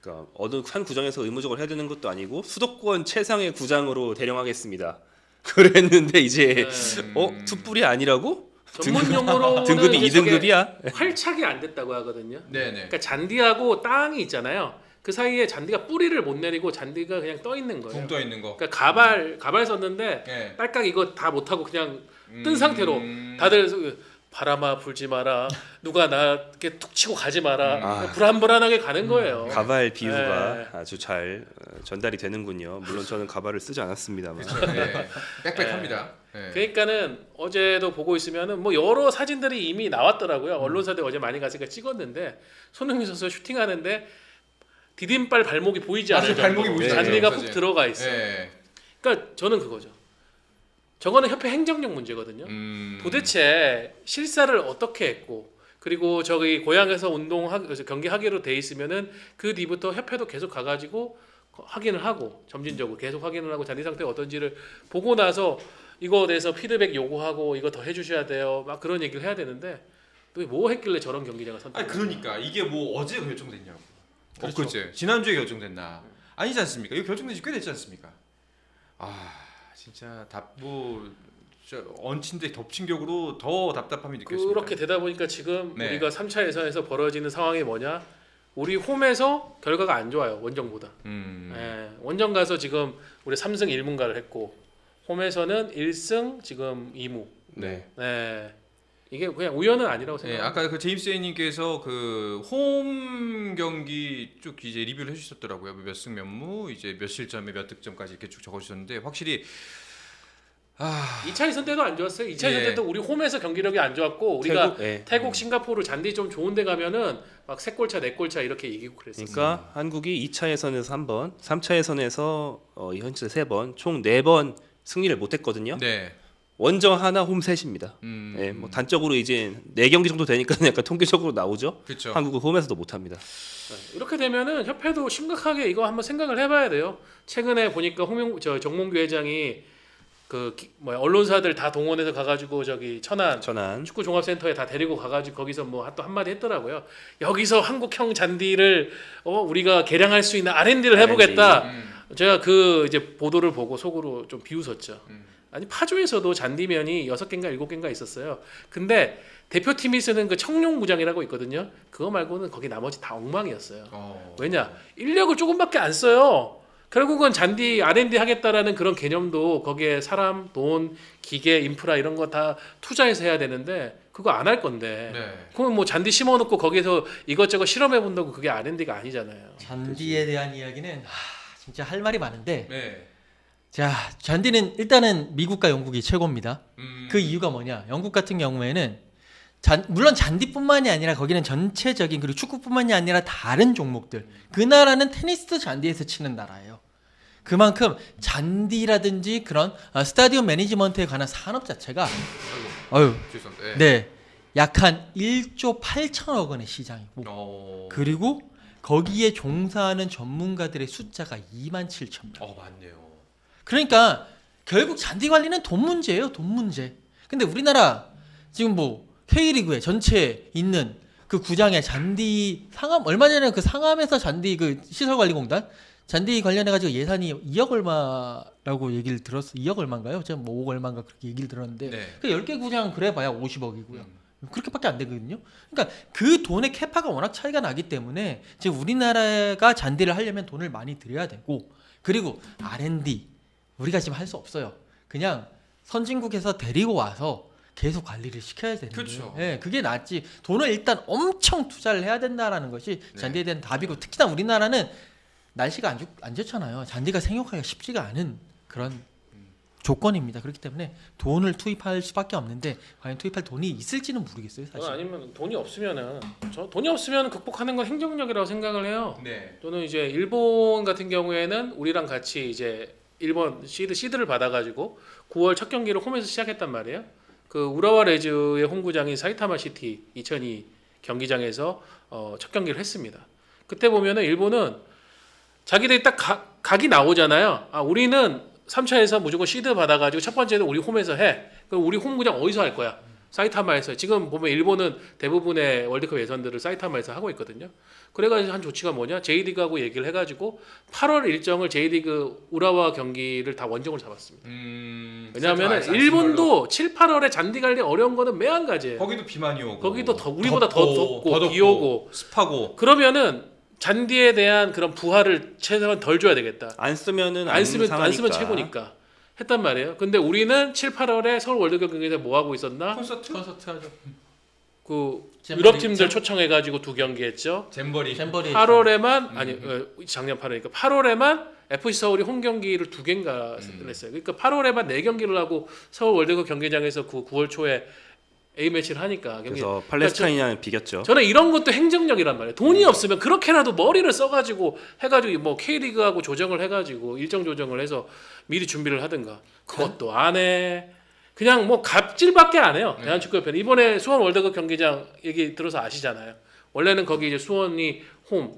그러니까 어느 한 구장에서 의무적으로 해야 되는 것도 아니고 수도권 최상의 구장으로 대령하겠습니다. 그랬는데 이제 투뿔이 아니라고? 전문 용어로는 등급이 이제 저게 2등급이야? 활착이 안 됐다고 하거든요. 네네. 그러니까 잔디하고 땅이 있잖아요. 그 사이에 잔디가 뿌리를 못 내리고 잔디가 그냥 떠 있는 거예요. 붕 떠 있는 거. 그러니까 가발 썼는데 네. 딸깍 이거 다 못하고 그냥 뜬 상태로 다들 바람아 불지 마라, 누가 나 이렇게 툭 치고 가지 마라, 불안불안하게 가는 거예요. 가발 비유가 네. 아주 잘 전달이 되는군요. 물론 저는 가발을 쓰지 않았습니다만. 네. 빽빽합니다. 네. 그러니까는 어제도 보고 있으면은 뭐 여러 사진들이 이미 나왔더라고요. 언론사들 어제 많이 갔으니까 찍었는데 손흥민 선수 슈팅하는데 디딤발 발목이 보이지 않아요. 맞아요. 발목이 보이지 않아요. 잔디가 사진. 푹 들어가 있어. 네. 그러니까 저는 그거죠. 저거는 협회 행정력 문제거든요. 도대체 실사를 어떻게 했고, 그리고 저기 고향에서 경기하기로 돼 있으면은 그 뒤부터 협회도 계속 가가지고 확인을 하고, 점진적으로 계속 확인을 하고 잔디 상태가 어떤지를 보고 나서 이거에 대해서 피드백 요구하고 이거 더 해주셔야 돼요. 막 그런 얘기를 해야 되는데 또 뭐 했길래 저런 경기장을 선택? 아니 그러니까 이게 뭐 어제 결정됐냐고. 그렇죠. 그치. 지난주에 결정됐나? 아니지 않습니까? 이거 결정된 지 꽤 됐지 않습니까? 진짜 얹힌 데 덮친 격으로 더 답답함이 느껴집니다. 그렇게 되다 보니까 지금 네. 우리가 3차 예선에서 벌어지는 상황이 뭐냐? 우리 홈에서 결과가 안 좋아요. 원정보다. 원정 가서 지금 우리 3승 1무가를 했고 홈에서는 1승 지금 2무. 네. 네. 이게 그냥 우연은 아니라고 네, 생각합니다. 아까 그 제임스 A님께서 그 홈 경기 쭉 이제 리뷰를 해주셨더라고요. 몇 승 몇 무, 이제 몇 실점에 몇 득점까지 이렇게 쭉 적어주셨는데 확실히 2차 예선 때도 안 좋았어요. 2차 예선 예. 때도 우리 홈에서 경기력이 안 좋았고 우리가 태국, 네. 싱가포르 잔디 좀 좋은데 가면은 막 3골차, 4골차 이렇게 이기고 그랬어요. 그러니까 한국이 2차 예선에서 3번, 3차 예선에서 현재 3번, 총 4번 승리를 못했거든요. 네. 원정 하나, 홈 셋입니다. 네, 뭐 단적으로 이제 4경기 정도 되니까 약간 통계적으로 나오죠. 그렇죠. 한국은 홈에서도 못합니다. 이렇게 되면은 협회도 심각하게 이거 한번 생각을 해봐야 돼요. 최근에 보니까 정몽규 회장이 언론사들 다 동원해서 가가지고 저기 천안 축구 종합센터에 다 데리고 가가지고 거기서 뭐 또 한마디 했더라고요. 여기서 한국형 잔디를 우리가 개량할 수 있는 R&D를 해보겠다. 제가 그 이제 보도를 보고 속으로 좀 비웃었죠. 아니 파주에서도 잔디면이 6개인가 7개인가 있었어요. 근데 대표팀이 쓰는 그 청룡구장이라고 있거든요. 그거 말고는 거기 나머지 다 엉망이었어요. 왜냐? 인력을 조금밖에 안 써요. 결국은 잔디 R&D 하겠다라는 그런 개념도 거기에 사람, 돈, 기계, 인프라 이런 거 다 투자해서 해야 되는데 그거 안 할 건데 그러면 뭐 잔디 심어놓고 거기서 이것저것 실험해 본다고 그게 R&D가 아니잖아요. 잔디에 대한 이야기는 진짜 할 말이 많은데 네. 자, 잔디는 일단은 미국과 영국이 최고입니다. 그 이유가 뭐냐? 영국 같은 경우에는 물론 잔디뿐만이 아니라 거기는 전체적인 그리고 축구뿐만이 아니라 다른 종목들. 그 나라는 테니스도 잔디에서 치는 나라예요. 그만큼 잔디라든지 그런 스타디움 매니지먼트에 관한 산업 자체가 죄송합니다. 네, 약 한 1조 8천억 원의 시장이고 그리고 거기에 종사하는 전문가들의 숫자가 2만 7천 명. 맞네요. 그러니까 결국 잔디 관리는 돈 문제예요, 돈 문제. 근데 우리나라 지금 뭐 K리그에 전체 있는 그 구장에 잔디 상암 얼마 전에 그 상암에서 잔디 그 시설관리공단 잔디 관련해 가지고 예산이 2억 얼마라고 얘기를 들었어. 2억 얼마인가요? 제가 뭐 5억 얼마인가 그렇게 얘기를 들었는데 그 10개 구장 그래봐야 50억이고요. 그렇게밖에 안 되거든요. 그러니까 그 돈의 캐파가 워낙 차이가 나기 때문에 지금 우리나라가 잔디를 하려면 돈을 많이 들여야 되고 그리고 R&D 우리가 지금 할 수 없어요. 그냥 선진국에서 데리고 와서 계속 관리를 시켜야 되는 거예요. 네, 그게 낫지. 돈을 일단 엄청 투자를 해야 된다라는 것이 잔디에 대한 답이고 특히나 우리나라는 날씨가 안 좋잖아요. 잔디가 생육하기가 쉽지가 않은 그런 조건입니다. 그렇기 때문에 돈을 투입할 수밖에 없는데 과연 투입할 돈이 있을지는 모르겠어요. 사실. 아니면 돈이 없으면 극복하는 건 행정력이라고 생각을 해요. 네. 또는 이제 일본 같은 경우에는 우리랑 같이 이제 일본 시드를 받아가지고 9월 첫 경기를 홈에서 시작했단 말이에요. 그 우라와 레즈의 홈구장인 사이타마 시티 2002 경기장에서 첫 경기를 했습니다. 그때 보면은 일본은 자기들이 딱 각이 나오잖아요. 우리는 3차에서 무조건 시드 받아가지고 첫 번째는 우리 홈에서 해. 그럼 우리 홈구장 어디서 할 거야? 사이타마에서 지금 보면 일본은 대부분의 월드컵 예선들을 사이타마에서 하고 있거든요. 그래가지고 한 조치가 뭐냐? J리그하고 얘기를 해가지고 8월 일정을 J리그 우라와 경기를 다 원정으로 잡았습니다. 왜냐하면 일본도 7, 8월에 잔디 관리 어려운 거는 매한가지예요. 거기도 비 많이 오고 거기도 우리보다 더 덥고 비 오고 습하고 그러면은 잔디에 대한 그런 부하를 최소한 덜 줘야 되겠다. 안 쓰면은 안 쓰면 최고니까 했단 말이에요. 근데 우리는 7, 8월에 서울 월드컵 경기에서 뭐 하고 있었나? 콘서트 하죠. 그 잼버리, 유럽 팀들 초청해가지고 2경기 했죠. 잼버리 8월에만 아니 작년 8월이니까 8월에만 FC 서울이 홈 경기를 2개인가 했어요. 그러니까 8월에만 4경기를 하고 서울 월드컵 경기장에서 9월 초에 A 매치를 하니까 그래서 팔레스타인이랑 비겼죠. 저는 이런 것도 행정력이란 말이에요. 돈이 없으면 그렇게라도 머리를 써가지고 해가지고 뭐 K리그하고 조정을 해가지고 일정 조정을 해서 미리 준비를 하든가 그것도 안 해. 그냥 뭐 갑질밖에 안 해요. 대한축구협회는 이번에 수원 월드컵 경기장 얘기 들어서 아시잖아요. 원래는 거기 이제 수원이 홈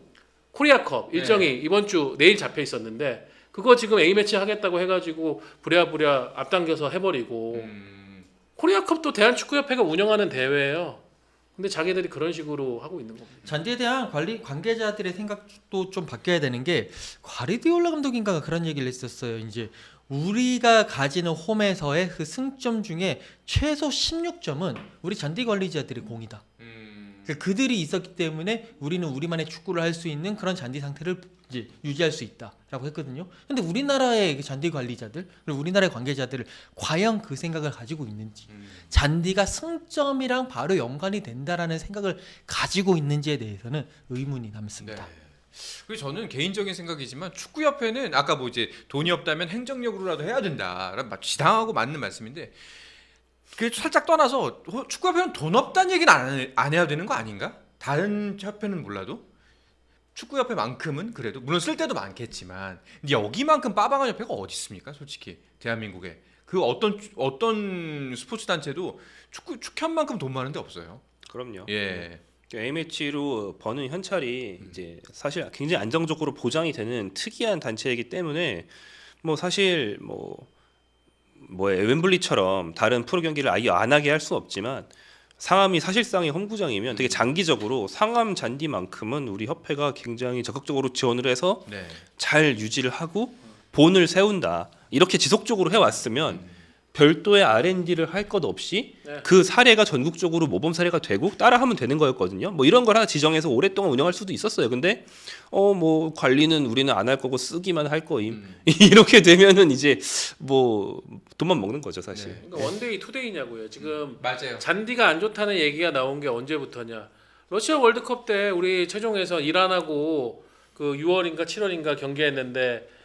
코리아컵 일정이 이번 주 내일 잡혀 있었는데 그거 지금 A 매치 하겠다고 해가지고 부랴부랴 앞당겨서 해버리고. 코리아컵도 대한축구협회가 운영하는 대회예요. 근데 자기들이 그런 식으로 하고 있는 겁니다. 잔디에 대한 관계자들의 생각도 좀 바뀌어야 되는 게 과르디올라 감독인가가 그런 얘기를 했었어요. 이제 우리가 가지는 홈에서의 그 승점 중에 최소 16점은 우리 잔디 관리자들의 공이다. 그들이 있었기 때문에 우리는 우리만의 축구를 할 수 있는 그런 잔디 상태를 이제 유지할 수 있다라고 했거든요. 근데 우리나라의 그 잔디 관리자들 그리고 우리나라의 관계자들을 과연 그 생각을 가지고 있는지, 잔디가 승점이랑 바로 연관이 된다라는 생각을 가지고 있는지에 대해서는 의문이 남습니다. 네. 그리고 저는 개인적인 생각이지만 축구협회는 아까 뭐 이제 돈이 없다면 행정력으로라도 해야 된다라는 지당하고 맞는 말씀인데 그 살짝 떠나서 축구협회는 돈 없다는 얘기는 안 해야 되는 거 아닌가? 다른 협회는 몰라도 축구협회만큼은 그래도 물론 쓸 때도 많겠지만 근데 여기만큼 빠방한 협회가 어디 있습니까? 솔직히 대한민국에 그 어떤 스포츠 단체도 축협만큼 돈 많은데 없어요. 그럼요. 예. A매치로 버는 현찰이 이제 사실 굉장히 안정적으로 보장이 되는 특이한 단체이기 때문에 뭐 사실 뭐 웸블리처럼 다른 프로 경기를 아예 안 하게 할 수 없지만 상암이 사실상의 홈구장이면 되게 장기적으로 상암 잔디만큼은 우리 협회가 굉장히 적극적으로 지원을 해서 네. 잘 유지를 하고 본을 세운다. 이렇게 지속적으로 해왔으면 별도의 R&D를 할 것 없이 그 사례가 전국적으로 모범 사례가 되고 따라하면 되는 거였거든요. 뭐 이런 걸 하나 지정해서 오랫동안 운영할 수도 있었어요. 근데 뭐 관리는 우리는 안 할 거고 쓰기만 할 거임. 이렇게 되면은 이제 뭐 돈만 먹는 거죠, 사실. 네. 그러니까 원데이 투데이냐고요. 지금 맞아요. 잔디가 안 좋다는 얘기가 나온 게 언제부터냐? 러시아 월드컵 때 우리 최종에서 이란하고 그 6월인가 7월인가 경기했는데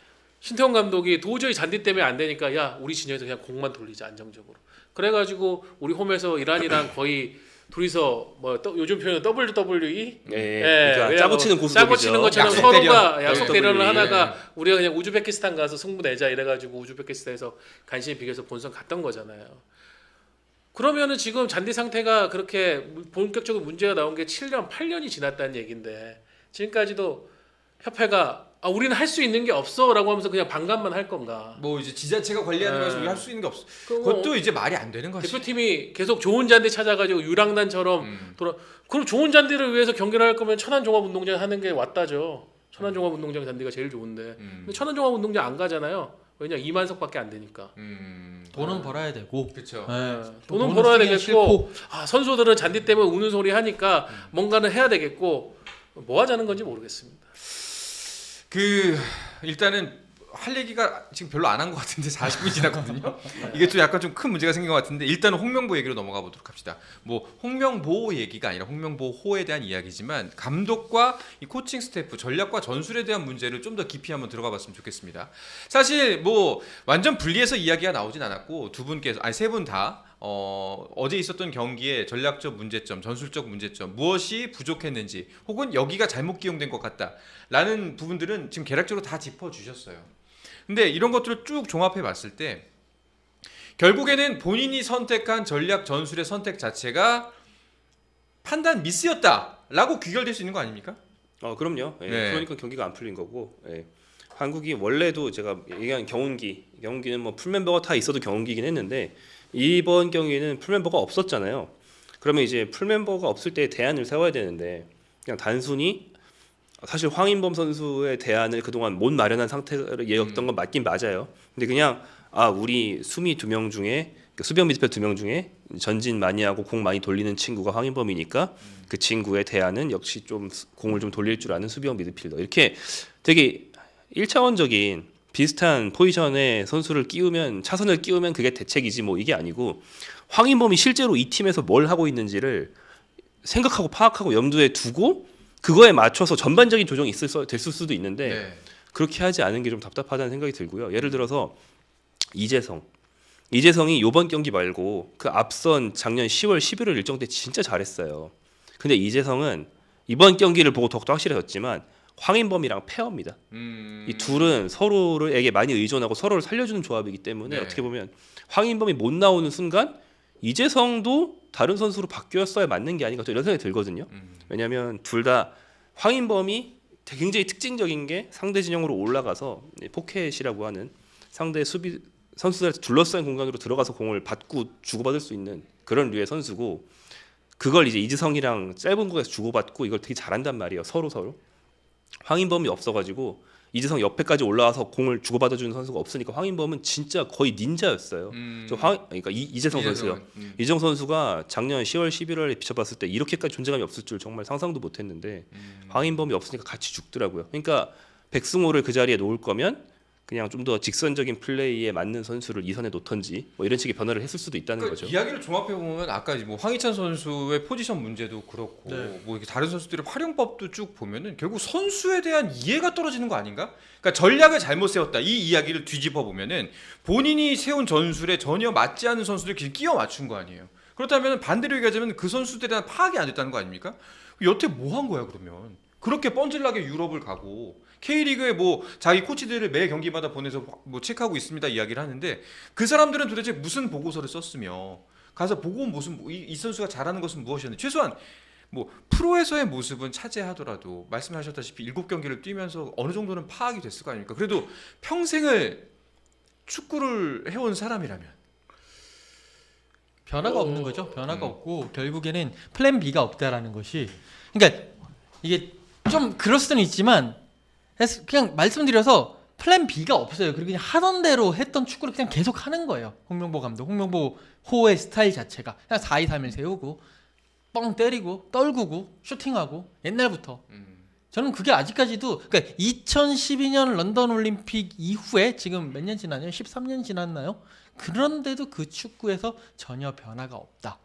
신태용 감독이 도저히 잔디 때문에 안 되니까 야 우리 진영에서 그냥 공만 돌리자 안정적으로. 그래가지고 우리 홈에서 이란이랑 거의 둘이서 뭐 요즘 표현은 WWE 그러니까 짜고 치는 고수들이죠. 짜고 치는 것처럼 약속 서로가 대련. 약속 대련을 WWE. 하다가 우리가 그냥 우즈베키스탄 가서 승부 내자 이래가지고 우즈베키스탄에서 간신히 비교해서 본선 갔던 거잖아요. 그러면은 지금 잔디 상태가 그렇게 본격적으로 문제가 나온 게 7년, 8년이 지났다는 얘긴데 지금까지도 협회가 우리는 할 수 있는 게 없어라고 하면서 그냥 반감만 할 건가? 뭐 이제 지자체가 관리하는 거에서 우리 할 수 있는 게 없어. 그거 그것도 이제 말이 안 되는 거지. 대표팀이 계속 좋은 잔디 찾아가지고 유랑단처럼 그럼 좋은 잔디를 위해서 경기를 할 거면 천안종합운동장 하는 게 왔다죠. 천안종합운동장 잔디가 제일 좋은데 근데 천안종합운동장 안 가잖아요. 왜냐 2만석밖에 안 되니까. 돈은 벌어야 되고 그렇죠. 돈은 벌어야 쓰기엔 되겠고 싫고. 선수들은 잔디 때문에 우는 소리 하니까 뭔가는 해야 되겠고 뭐 하자는 건지 모르겠습니다. 일단은 할 얘기가 지금 별로 안 한 것 같은데 40분이 지났거든요. 이게 좀 약간 좀 큰 문제가 생긴 것 같은데 일단은 홍명보 얘기로 넘어가 보도록 합시다. 뭐 홍명보 얘기가 아니라 홍명보호에 대한 이야기지만 감독과 이 코칭 스태프 전략과 전술에 대한 문제를 좀 더 깊이 한번 들어가 봤으면 좋겠습니다. 사실 뭐 완전 분리해서 이야기가 나오진 않았고 세 분 다 어제 있었던 경기의 전략적 문제점, 전술적 문제점, 무엇이 부족했는지 혹은 여기가 잘못 기용된 것 같다라는 부분들은 지금 개략적으로 다 짚어주셨어요. 근데 이런 것들을 쭉 종합해 봤을 때 결국에는 본인이 선택한 전략 전술의 선택 자체가 판단 미스였다라고 귀결될 수 있는 거 아닙니까? 그럼요. 예, 네. 그러니까 경기가 안 풀린 거고. 예. 한국이 원래도 제가 얘기한 경운기는 뭐 풀멤버가 다 있어도 경운기긴 했는데 이번 경기에는 풀멤버가 없었잖아요. 그러면 이제 풀멤버가 없을 때 대안을 세워야 되는데 그냥 단순히 사실 황인범 선수의 대안을 그동안 못 마련한 상태를 예였던 건 맞긴 맞아요. 근데 그냥 우리 수미 2명 중에 수비형 미드필더 2명 중에 전진 많이 하고 공 많이 돌리는 친구가 황인범이니까 그 친구의 대안은 역시 좀 공을 좀 돌릴 줄 아는 수비형 미드필더. 이렇게 되게 1차원적인 비슷한 포지션의 선수를 끼우면 차선을 끼우면 그게 대책이지 뭐 이게 아니고 황인범이 실제로 이 팀에서 뭘 하고 있는지를 생각하고 파악하고 염두에 두고 그거에 맞춰서 전반적인 조정이 됐을 수도 있는데 네. 그렇게 하지 않은 게 좀 답답하다는 생각이 들고요. 예를 들어서 이재성이 이번 경기 말고 그 앞선 작년 10월 11월 일정 때 진짜 잘했어요. 근데 이재성은 이번 경기를 보고 더욱더 확실해졌지만 황인범이랑 페어입니다. 이 둘은 서로에게 많이 의존하고 서로를 살려주는 조합이기 때문에 네. 어떻게 보면 황인범이 못 나오는 순간 이재성도 다른 선수로 바뀌었어야 맞는 게 아닌가 이런 생각이 들거든요. 왜냐하면 둘 다 황인범이 굉장히 특징적인 게 상대 진영으로 올라가서 포켓이라고 하는 상대 수비 선수들 둘러싼 공간으로 들어가서 공을 받고 주고받을 수 있는 그런 류의 선수고 그걸 이제 이재성이랑 짧은 곳에서 주고받고 이걸 되게 잘한단 말이에요. 서로. 황인범이 없어가지고 이재성 옆에까지 올라와서 공을 주고받아주는 선수가 없으니까 황인범은 진짜 거의 닌자였어요. 그러니까 이재성 선수요. 이재성 선수가 작년 10월 11월에 비춰봤을 때 이렇게까지 존재감이 없을 줄 정말 상상도 못했는데 황인범이 없으니까 같이 죽더라고요. 그러니까 백승호를 그 자리에 놓을 거면 그냥 좀 더 직선적인 플레이에 맞는 선수를 이선에 놓던지 뭐 이런 식의 변화를 했을 수도 있다는 그러니까 거죠. 이야기를 종합해 보면 아까 뭐 황희찬 선수의 포지션 문제도 그렇고 네. 뭐 이렇게 다른 선수들의 활용법도 쭉 보면은 결국 선수에 대한 이해가 떨어지는 거 아닌가? 그러니까 전략을 잘못 세웠다 이 이야기를 뒤집어 보면은 본인이 세운 전술에 전혀 맞지 않는 선수들 끼워 맞춘 거 아니에요. 그렇다면 반대로 얘기하자면 그 선수들에 대한 파악이 안 됐다는 거 아닙니까? 여태 뭐 한 거야 그러면? 그렇게 뻔질나게 유럽을 가고 K리그에 뭐 자기 코치들을 매 경기마다 보내서 뭐 체크하고 있습니다 이야기를 하는데 그 사람들은 도대체 무슨 보고서를 썼으며 가서 보고 온 무슨 이 선수가 잘하는 것은 무엇이었는지 최소한 뭐 프로에서의 모습은 차지하더라도 말씀하셨다시피 7경기를 뛰면서 어느 정도는 파악이 됐을 거 아닙니까? 그래도 평생을 축구를 해온 사람이라면 변화가 없는 거죠. 변화가 없고 결국에는 플랜 B가 없다라는 것이 그러니까 이게 좀 그럴 수는 있지만 그냥 말씀드려서 플랜 B가 없어요. 그리고 그냥 하던 대로 했던 축구를 그냥 계속 하는 거예요. 홍명보 감독, 홍명보 호의 스타일 자체가 그냥 4-2-3을 세우고 뻥 때리고 떨구고 슈팅하고 옛날부터 저는 그게 아직까지도 그러니까 2012년 런던 올림픽 이후에 지금 몇 년 지났나요? 13년 지났나요? 그런데도 그 축구에서 전혀 변화가 없다.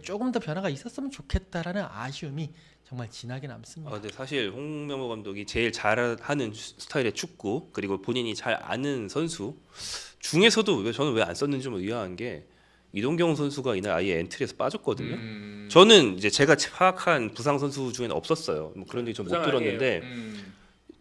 조금 더 변화가 있었으면 좋겠다라는 아쉬움이 정말 진하게 남습니다. 근데 사실 홍명보 감독이 제일 잘하는 스타일의 축구 그리고 본인이 잘 아는 선수 중에서도 저는 왜 안 썼는지 좀 의아한 게 이동경 선수가 이날 아예 엔트리에서 빠졌거든요. 저는 이제 제가 파악한 부상 선수 중에는 없었어요. 뭐 그런 얘기 좀 못 부상 들었는데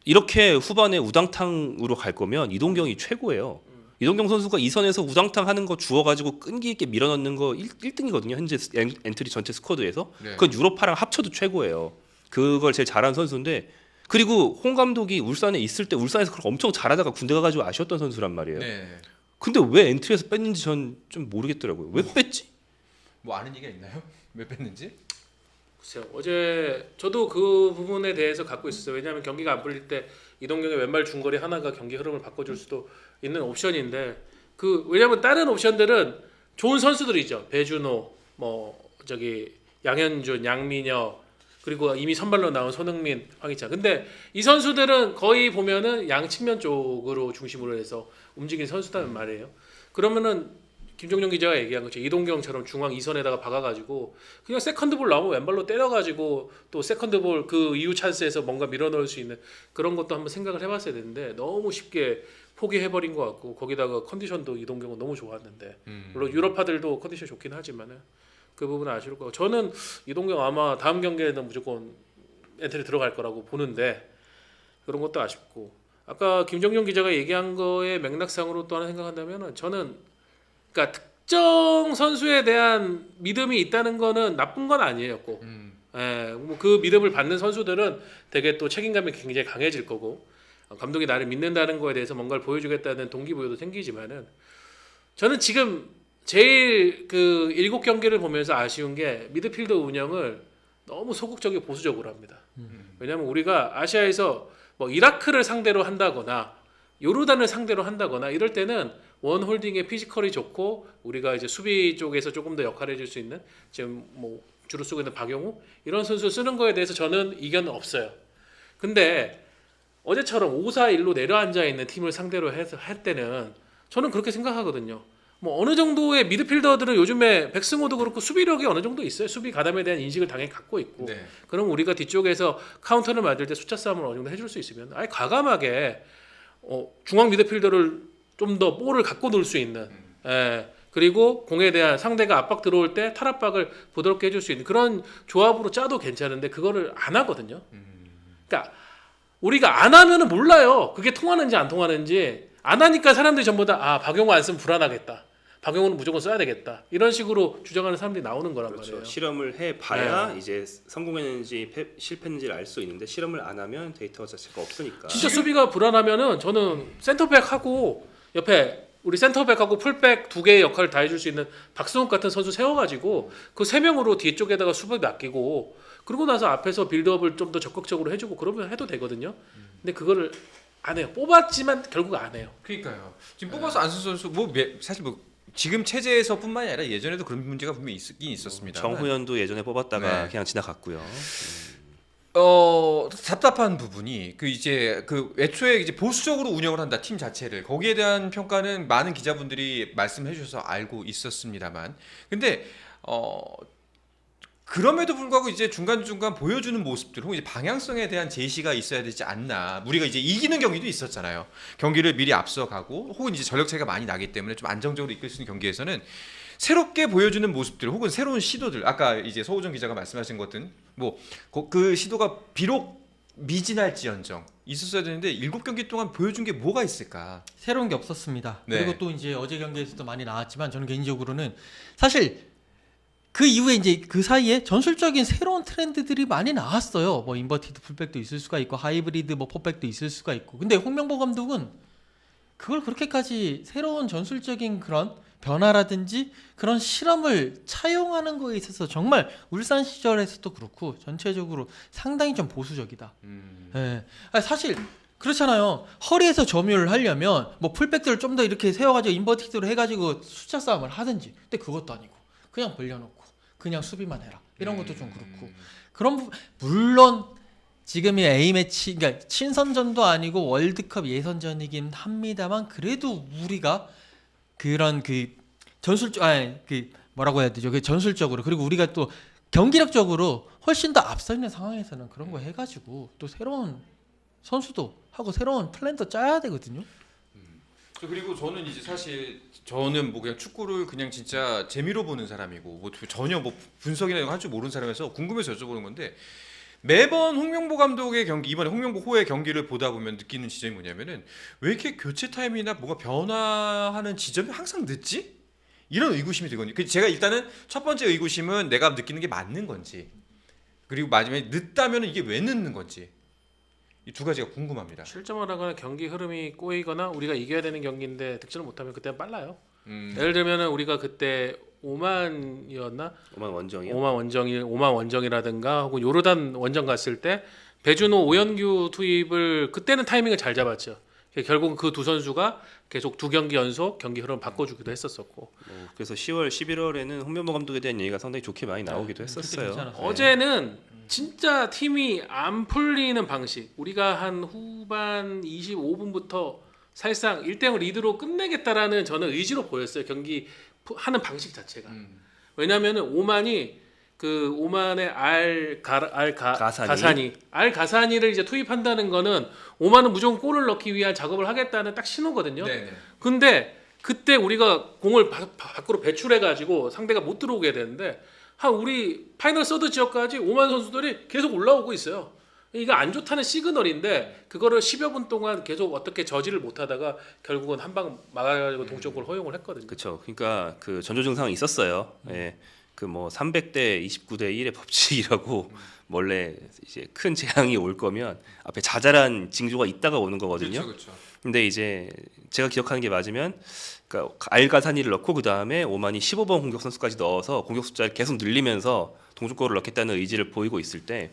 이렇게 후반에 우당탕으로 갈 거면 이동경이 최고예요. 이동경 선수가 이선에서 우당탕 하는 거 주워가지고 끈기 있게 밀어넣는 거 1등이거든요. 현재 엔트리 전체 스쿼드에서. 네. 그건 유로파랑 합쳐도 최고예요. 그걸 제일 잘하는 선수인데 그리고 홍 감독이 울산에 있을 때 울산에서 그렇게 엄청 잘하다가 군대 가가지고 아쉬웠던 선수란 말이에요. 네. 근데 왜 엔트리에서 뺐는지 전 좀 모르겠더라고요. 왜 뺐지? 뭐 아는 얘기가 있나요? 왜 뺐는지? 글쎄요. 어제 저도 그 부분에 대해서 갖고 있었어요. 왜냐하면 경기가 안 풀릴 때 이동경의 왼발 중거리 하나가 경기 흐름을 바꿔줄 수도 있는 옵션인데 왜냐하면 다른 옵션들은 좋은 선수들이죠. 배준호, 양현준, 양민혁 그리고 이미 선발로 나온 손흥민, 황희찬. 근데 이 선수들은 거의 보면은 양측면 쪽으로 중심으로 해서 움직이는 선수단 말이에요. 그러면은 김종용 기자가 얘기한 것처럼 이동경처럼 중앙 2선에다가 박아가지고 그냥 세컨드볼 나오면 왼발로 때려가지고 또 세컨드볼 그 이후 찬스에서 뭔가 밀어넣을 수 있는 그런 것도 한번 생각을 해봤어야 되는데 너무 쉽게 포기해버린 것 같고 거기다가 컨디션도 이동경은 너무 좋았는데 물론 유럽파들도 컨디션 좋긴 하지만은 그 부분은 아쉬울 거고 저는 이동경 아마 다음 경기에는 무조건 엔트리 들어갈 거라고 보는데 그런 것도 아쉽고 아까 김정용 기자가 얘기한 거의 맥락상으로 또 하나 생각한다면은 저는 그러니까 특정 선수에 대한 믿음이 있다는 거는 나쁜 건 아니에요. 꼭. 그 믿음을 받는 선수들은 되게 또 책임감이 굉장히 강해질 거고 감독이 나를 믿는다는 거에 대해서 뭔가를 보여주겠다는 동기부여도 생기지만은 저는 지금 제일 그 7경기를 보면서 아쉬운 게 미드필더 운영을 너무 소극적이고 보수적으로 합니다. 왜냐하면 우리가 아시아에서 뭐 이라크를 상대로 한다거나 요르단을 상대로 한다거나 이럴 때는 원 홀딩의 피지컬이 좋고 우리가 이제 수비 쪽에서 조금 더 역할을 해줄 수 있는 지금 뭐 주로 쓰고 있는 박용우 이런 선수 쓰는 거에 대해서 저는 이견은 없어요. 근데 어제처럼 5-4-1로 내려앉아 있는 팀을 상대로 해서 할 때는 저는 그렇게 생각하거든요. 뭐 어느 정도의 미드필더들은 요즘에 백승호도 그렇고 수비력이 어느 정도 있어요. 수비 가담에 대한 인식을 당연히 갖고 있고. 네. 그럼 우리가 뒤쪽에서 카운터를 만들 때 숫자 싸움을 어느 정도 해줄 수 있으면 아예 과감하게 중앙 미드필더를 좀 더 볼을 갖고 놀 수 있는 그리고 공에 대한 상대가 압박 들어올 때 탈압박을 부드럽게 해줄 수 있는 그런 조합으로 짜도 괜찮은데 그거를 안 하거든요. 그러니까 우리가 안 하면은 몰라요. 그게 통하는지 안 통하는지. 안 하니까 사람들이 전부 다 박용우 안 쓰면 불안하겠다. 박용우는 무조건 써야 되겠다. 이런 식으로 주장하는 사람들이 나오는 거란 그렇죠. 말이에요. 실험을 해봐야 이제 성공했는지 실패했는지를 알 수 있는데 실험을 안 하면 데이터 자체가 없으니까. 진짜 수비가 불안하면은 저는 센터백하고 옆에 우리 센터백하고 풀백 두 개의 역할을 다 해줄 수 있는 박승욱 같은 선수 세워가지고 그 세 명으로 뒤쪽에다가 수비 맡기고 그러고 나서 앞에서 빌드업을 좀 더 적극적으로 해주고 그러면 해도 되거든요. 근데 그거를 안 해요. 뽑았지만 결국 안 해요. 그러니까요. 지금 뽑아서 안순 선수 뭐 사실 뭐 지금 체제에서뿐만이 아니라 예전에도 그런 문제가 분명히 있긴 있었습니다. 정후현도 예전에 뽑았다가 네. 그냥 지나갔고요. 답답한 부분이 그 이제 그 애초에 이제 보수적으로 운영을 한다 팀 자체를 거기에 대한 평가는 많은 기자분들이 말씀해 주셔서 알고 있었습니다만 근데 그럼에도 불구하고 이제 중간중간 보여주는 모습들 혹은 이제 방향성에 대한 제시가 있어야 되지 않나. 우리가 이제 이기는 경기도 있었잖아요. 경기를 미리 앞서가고 혹은 이제 전력 차이가 많이 나기 때문에 좀 안정적으로 이끌 수 있는 경기에서는 새롭게 보여주는 모습들 혹은 새로운 시도들 아까 이제 서우정 기자가 말씀하신 것든 뭐 그 시도가 비록 미진할지언정 있었어야 되는데 7경기 동안 보여준 게 뭐가 있을까? 새로운 게 없었습니다. 네. 그리고 또 이제 어제 경기에서도 많이 나왔지만 저는 개인적으로는 사실 그 이후에 이제 그 사이에 전술적인 새로운 트렌드들이 많이 나왔어요. 뭐 인버티드 풀백도 있을 수가 있고 하이브리드 뭐 포백도 있을 수가 있고. 근데 홍명보 감독은 그걸 그렇게까지 새로운 전술적인 그런 변화라든지 그런 실험을 차용하는 거에 있어서 정말 울산 시절에서도 그렇고 전체적으로 상당히 좀 보수적이다. 예. 아니, 사실 그렇잖아요. 허리에서 점유를 하려면 뭐 풀백들을 좀 더 이렇게 세워가지고 인버티드로 해가지고 숫자 싸움을 하든지. 근데 그것도 아니고 그냥 벌려놓고 그냥 수비만 해라. 이런 것도 좀 그렇고. 그런 물론 지금이 A매치 그러니까 친선전도 아니고 월드컵 예선전이긴 합니다만 그래도 우리가 그런 그 뭐라고 해야 되죠? 그 전술적으로 그리고 우리가 또 경기력적으로 훨씬 더 앞서 있는 상황에서는 그런 거 해가지고 또 새로운 선수도 하고 새로운 플랜도 짜야 되거든요. 그리고 저는 이제 사실 저는 뭐 그냥 축구를 그냥 진짜 재미로 보는 사람이고 뭐 전혀 뭐 분석이나 이런 거 할 줄 모르는 사람이라서 궁금해서 여쭤보는 건데 매번 홍명보 감독의 경기 이번에 홍명보 호의 경기를 보다 보면 느끼는 지점이 뭐냐면은 왜 이렇게 교체 타임이나 뭐가 변화하는 지점이 항상 늦지? 이런 의구심이 들거든요. 제가 일단은 첫 번째 의구심은 내가 느끼는 게 맞는 건지 그리고 마지막에 늦다면 이게 왜 늦는 건지 이 두 가지가 궁금합니다. 실점을 하거나 경기 흐름이 꼬이거나 우리가 이겨야 되는 경기인데 득점을 못하면 그때는 빨라요. 예를 들면은 우리가 그때 오만이었나? 오만 원정이라든가 혹은 요르단 원정 갔을 때 배준호 오연규 투입을 그때는 타이밍을 잘 잡았죠. 결국은 그 두 선수가 계속 두 경기 연속 경기 흐름 바꿔주기도 했었었고. 그래서 10월, 11월에는 홍명보 감독에 대한 얘기가 상당히 좋게 많이 나오기도 그때 했었어요. 괜찮았어요. 어제는 진짜 팀이 안 풀리는 방식. 우리가 한 후반 25분부터 사실상 1대0 리드로 끝내겠다라는 저는 의지로 보였어요. 경기 하는 방식 자체가. 왜냐하면은 오만의 가사니를 이제 투입한다는 거는 오만은 무조건 골을 넣기 위한 작업을 하겠다는 딱 신호거든요. 네네. 근데 그때 우리가 공을 밖으로 배출해가지고 상대가 못 들어오게 되는데 한 우리 파이널 서드 지역까지 오만 선수들이 계속 올라오고 있어요. 이게 안 좋다는 시그널인데 그거를 10여 분 동안 계속 어떻게 저지를 못하다가 결국은 한 방 막아가지고 동점골 허용을 했거든요. 그렇죠. 그러니까 그 전조 증상이 있었어요. 예. 그 뭐 300대 29대 1의 법칙이라고 원래 이제 큰 재앙이 올 거면 앞에 자잘한 징조가 있다가 오는 거거든요. 그렇죠. 근데 이제 제가 기억하는 게 맞으면 그러니까 알가사니를 넣고 그 다음에 오만이 15번 공격 선수까지 넣어서 공격 숫자를 계속 늘리면서 동점골을 넣겠다는 의지를 보이고 있을 때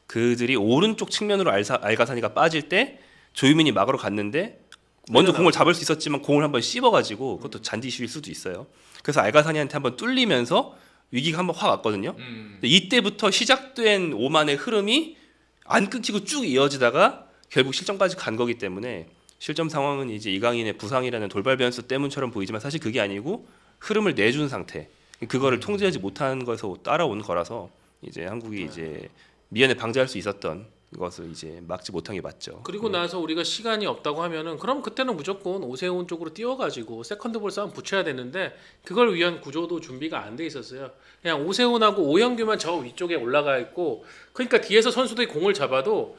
그들이 오른쪽 측면으로 알가사니가 빠질 때 조유민이 막으러 갔는데 먼저 공을 잡을 수 있었지만 공을 한번 씹어가지고 그것도 잔디슈일 수도 있어요. 그래서 알가사니한테 한번 뚫리면서 위기가 한번 확 왔거든요. 근데 이때부터 시작된 오만의 흐름이 안 끊기고 쭉 이어지다가 결국 실점까지 간 거기 때문에 실점 상황은 이제 이강인의 부상이라는 돌발 변수 때문처럼 보이지만 사실 그게 아니고 흐름을 내준 상태, 그거를 통제하지 못한 것에서 따라온 거라서 이제 한국이 이제 미연에 방지할 수 있었던 것을 이제 막지 못한 게 맞죠. 그리고 나서 우리가 시간이 없다고 하면은 그럼 그때는 무조건 오세훈 쪽으로 뛰어가지고 세컨드볼 싸움 붙여야 되는데 그걸 위한 구조도 준비가 안 돼 있었어요. 그냥 오세훈하고 오영규만 저 위쪽에 올라가 있고 그러니까 뒤에서 선수들이 공을 잡아도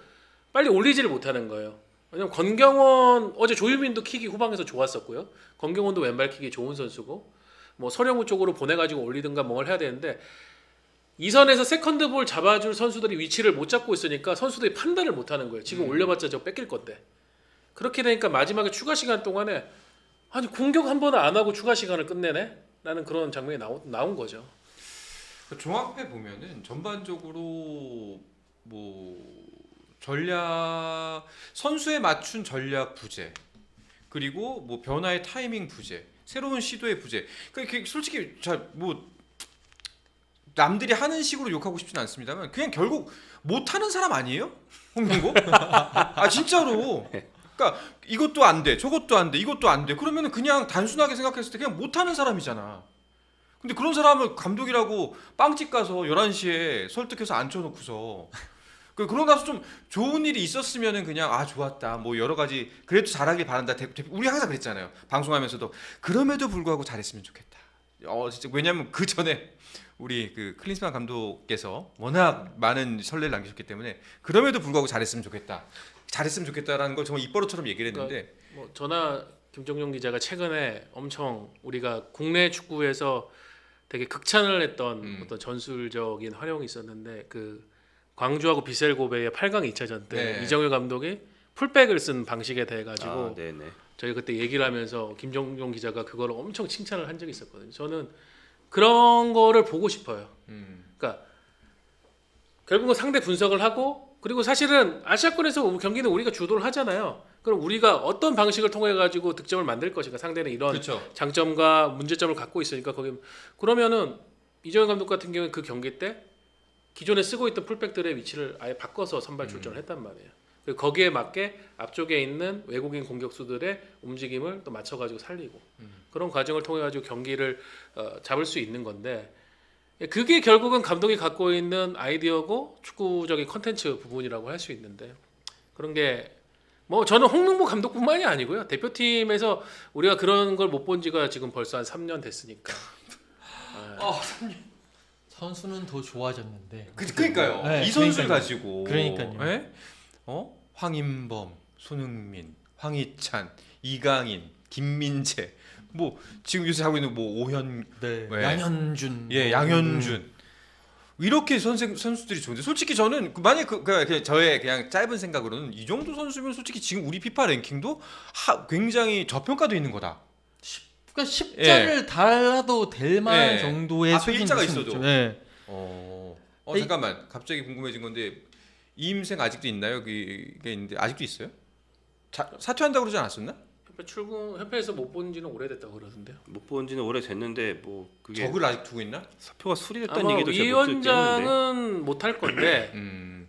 빨리 올리지를 못하는 거예요. 왜냐면 권경원 어제 조유민도 킥이 후방에서 좋았었고요. 권경원도 왼발 킥이 좋은 선수고 뭐 서령우 쪽으로 보내가지고 올리든가 뭘 해야 되는데 이 선에서 세컨드볼 잡아줄 선수들이 위치를 못 잡고 있으니까 선수들이 판단을 못하는 거예요. 지금 올려봤자 저거 뺏길 건데. 그렇게 되니까 마지막에 추가 시간 동안에 아니 공격 한 번은 안 하고 추가 시간을 끝내네? 라는 그런 장면이 나온 거죠. 종합해 보면은 전반적으로 뭐 전략 선수에 맞춘 전략 부재 그리고 뭐 변화의 타이밍 부재 새로운 시도의 부재 그러니까 솔직히 잘 뭐 남들이 하는 식으로 욕하고 싶지는 않습니다만 그냥 결국 못하는 사람 아니에요? 홍명보? 아 진짜로 그러니까 이것도 안 돼 저것도 안 돼 이것도 안 돼 그러면 그냥 단순하게 생각했을 때 그냥 못하는 사람이잖아. 근데 그런 사람을 감독이라고 빵집 가서 11시에 설득해서 앉혀놓고서 그러고 나서 좀 좋은 일이 있었으면은 그냥 아 좋았다 뭐 여러 가지 그래도 잘하길 바란다 우리 항상 그랬잖아요 방송하면서도 그럼에도 불구하고 잘했으면 좋겠다. 진짜 왜냐면 그 전에 우리 그 클린스만 감독께서 워낙 많은 선례를 남기셨기 때문에 그럼에도 불구하고 잘했으면 좋겠다라는 걸 정말 입버릇처럼 얘기를 했는데 뭐 저나 김종용 기자가 최근에 엄청 우리가 국내 축구에서 되게 극찬을 했던 어떤 전술적인 활용이 있었는데 그 광주하고 비셀고베의 8강 2차전 때 네. 이정효 감독이 풀백을 쓴 방식에 대해 가지고 네네. 저희 그때 얘기를 하면서 김종용 기자가 그거를 엄청 칭찬을 한 적이 있었거든요. 저는 그런 거를 보고 싶어요. 그러니까 결국은 상대 분석을 하고 그리고 사실은 아시아권에서 경기는 우리가 주도를 하잖아요. 그럼 우리가 어떤 방식을 통해 가지고 득점을 만들 것인가 상대는 이런 그렇죠. 장점과 문제점을 갖고 있으니까 거기 그러면은 이정현 감독 같은 경우는 그 경기 때 기존에 쓰고 있던 풀백들의 위치를 아예 바꿔서 선발 출전을 했단 말이에요. 그리고 거기에 맞게 앞쪽에 있는 외국인 공격수들의 움직임을 또 맞춰가지고 살리고 그런 과정을 통해 가지고 경기를 잡을 수 있는 건데 그게 결국은 감독이 갖고 있는 아이디어고 축구적인 컨텐츠 부분이라고 할 수 있는데 그런 게 뭐 저는 홍명보 감독뿐만이 아니고요 대표팀에서 우리가 그런 걸 못 본 지가 지금 벌써 한 3년 됐으니까. 선수는 더 좋아졌는데. 그러니까요. 네, 이 선수를 그러니까요. 가지고 그러니까요. 예? 황인범, 손흥민, 황희찬, 이강인, 김민재 뭐 지금 요새 하고 있는 뭐 오현 네. 네. 양현준. 양현준 이렇게 선수들이 좋은데 솔직히 저는 만약 그냥 저의 그냥 짧은 생각으로는 이 정도 선수면 솔직히 지금 우리 피파 랭킹도 굉장히 저평가돼 있는 거다. 그러니까 10자를 달아도 될 만한 예. 정도의 앞에 수준 일자가 수준이죠. 있어도. 네. 잠깐만 갑자기 궁금해진 건데 이임생 아직도 있나요? 그게 있는데 아직도 있어요? 사퇴한다고 그러지 않았었나? 협회에서 못 본 지는 오래됐다고 그러던데요. 못 본 지는 오래 됐는데 뭐 그게 적을 아직 두고 있나? 사표가 수리됐다는 아마 얘기도 제가 못 듣겠는데 위원장은 못 할 건데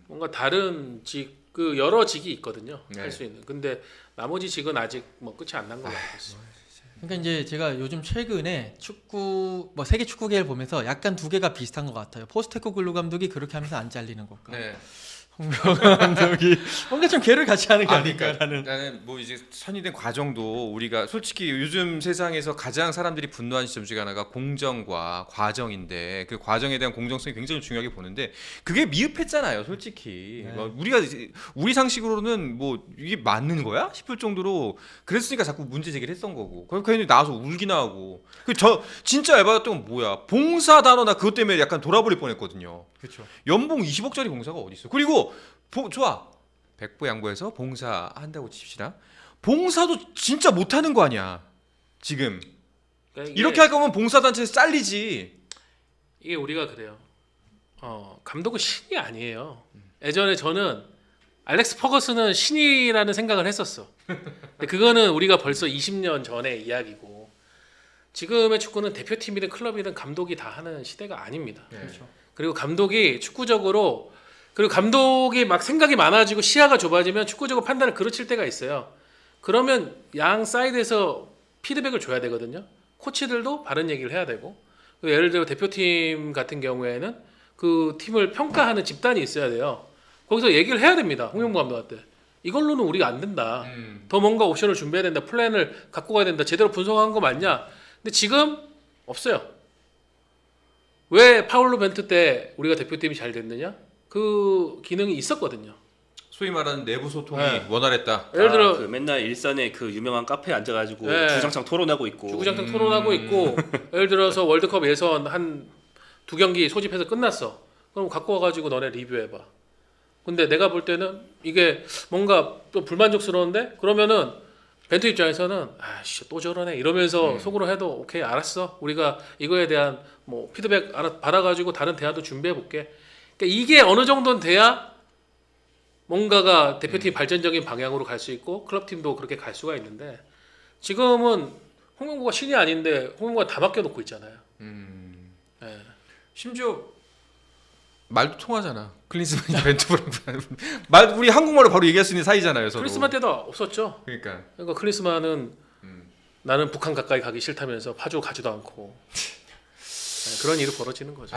뭔가 다른 직 그 여러 직이 있거든요. 네. 할 수 있는. 근데 나머지 직은 아직 뭐 끝이 안 난 걸로 알고 있어요. 그러니까 이제 제가 요즘 최근에 축구 뭐 세계 축구계를 보면서 약간 두 개가 비슷한 것 같아요. 포스테코글루 감독이 그렇게 하면서 안 잘리는 것과 네. 홍명보 감독이 뭔가 좀 괴를 같이 하는 게 그러니까 아닐까라는. 나는 뭐 이제 선의된 과정도 우리가 솔직히 요즘 세상에서 가장 사람들이 분노하는 지점 중에 하나가 공정과 과정인데 그 과정에 대한 공정성이 굉장히 중요하게 보는데 그게 미흡했잖아요, 솔직히. 네. 뭐 우리 상식으로는 뭐 이게 맞는 거야 싶을 정도로 그랬으니까 자꾸 문제 제기를 했던 거고. 그래서 괜히 나와서 울기나 하고. 저 진짜 에바였던 건 뭐야? 봉사 단어 나 그것 때문에 약간 돌아버릴 뻔했거든요. 그렇죠. 연봉 20억짜리 봉사가 어디 있어? 그리고 좋아. 백보 양보해서 봉사한다고 칩시다. 봉사도 진짜 못하는 거 아니야. 지금 그러니까 이렇게 할 거면 봉사단체에서 잘리지. 이게 우리가 그래요. 감독은 신이 아니에요. 예전에 저는 알렉스 퍼거슨은 신이라는 생각을 했었어. 근데 그거는 우리가 벌써 20년 전의 이야기고 지금의 축구는 대표팀이든 클럽이든 감독이 다 하는 시대가 아닙니다. 그렇죠. 그리고 감독이 축구적으로 그리고 감독이 막 생각이 많아지고 시야가 좁아지면 축구적으로 판단을 그르칠 때가 있어요. 그러면 양 사이드에서 피드백을 줘야 되거든요. 코치들도 바른 얘기를 해야 되고 예를 들어 대표팀 같은 경우에는 그 팀을 평가하는 집단이 있어야 돼요. 거기서 얘기를 해야 됩니다. 홍명보 감독한테. 이걸로는 우리가 안 된다. 더 뭔가 옵션을 준비해야 된다. 플랜을 갖고 가야 된다. 제대로 분석한 거 맞냐? 근데 지금 없어요. 왜 파울로 벤투 때 우리가 대표팀이 잘 됐느냐? 그 기능이 있었거든요. 소위 말하는 내부 소통이 네. 원활했다. 예를 들어 그 맨날 일산에 그 유명한 카페에 앉아가지고 네. 주장창 토론하고 있고. 주구장창 토론하고 있고 예를 들어서 월드컵 예선 한 2경기 소집해서 끝났어. 그럼 갖고 와가지고 너네 리뷰해봐. 근데 내가 볼 때는 이게 뭔가 또 불만족스러운데 그러면은 벤투 입장에서는 아씨 또 저러네 이러면서 속으로 해도 오케이 알았어 우리가 이거에 대한 뭐 피드백 받아가지고 다른 대화도 준비해볼게. 그러니까 이게 어느 정도는 돼야 뭔가가 대표팀 발전적인 방향으로 갈 수 있고 클럽팀도 그렇게 갈 수가 있는데 지금은 홍명보가 신이 아닌데 홍명보가 다 맡겨놓고 있잖아요. 예. 심지어 말도 통하잖아. 클린스만이 벤투브랑 말 우리 한국말로 바로 얘기할 수 있는 사이잖아요. 서로. 클린스만 때도 없었죠. 그러니까 그러니까 클린스만은 나는 북한 가까이 가기 싫다면서 파주 가지도 않고 네, 그런 일이 벌어지는 거죠.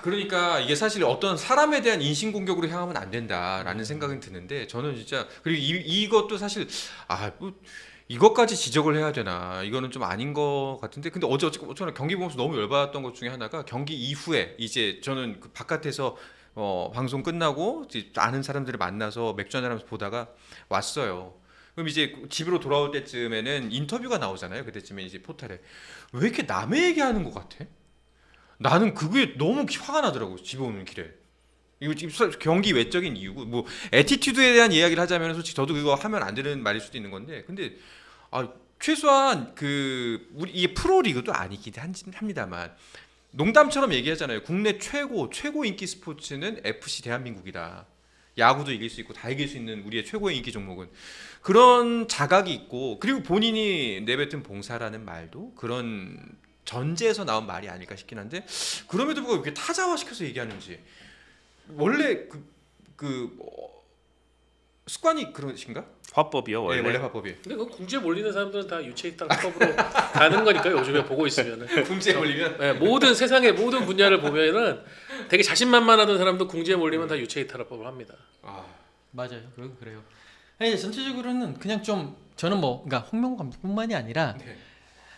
그러니까 이게 사실 어떤 사람에 대한 인신 공격으로 향하면 안 된다라는 생각은 드는데 저는 진짜 그리고 이것도 사실 뭐 이것까지 지적을 해야 되나 이거는 좀 아닌 것 같은데 근데 어쨌거나 경기 보면서 너무 열받았던 것 중에 하나가 경기 이후에 이제 저는 그 바깥에서 방송 끝나고 이제 아는 사람들을 만나서 맥주 한잔 하면서 보다가 왔어요. 그럼 이제 집으로 돌아올 때쯤에는 인터뷰가 나오잖아요. 그때쯤에 이제 포탈에 왜 이렇게 남의 얘기하는 것 같아? 나는 그게 너무 화가 나더라고. 집에 오는 길에. 이거 지금 경기 외적인 이유고 뭐 애티튜드에 대한 이야기를 하자면 솔직히 저도 그거 하면 안 되는 말일 수도 있는 건데 근데 최소한 그 우리 이게 프로리그도 아니긴 합니다만 농담처럼 얘기하잖아요. 국내 최고 인기 스포츠는 FC 대한민국이다. 야구도 이길 수 있고 다 이길 수 있는 우리의 최고의 인기 종목은 그런 자각이 있고 그리고 본인이 내뱉은 봉사라는 말도 그런 전제에서 나온 말이 아닐까 싶긴 한데 그럼에도 불구하고 이렇게 타자화시켜서 얘기하는지 원래 습관이 그러신가? 화법이요 원래. 네, 원래 화법이. 근데 그 궁지에 몰리는 사람들은 다 유체이탈법으로 가는 거니까요. 요즘에 보고 있으면은 궁지에 몰리면 네, 모든 세상의 모든 분야를 보면은 되게 자신만만하던 사람도 궁지에 몰리면 다 유체이탈법을 합니다. 맞아요. 그래요. 아니, 전체적으로는 그냥 좀 저는 뭐 그러니까 홍명보 감독뿐만이 아니라 네.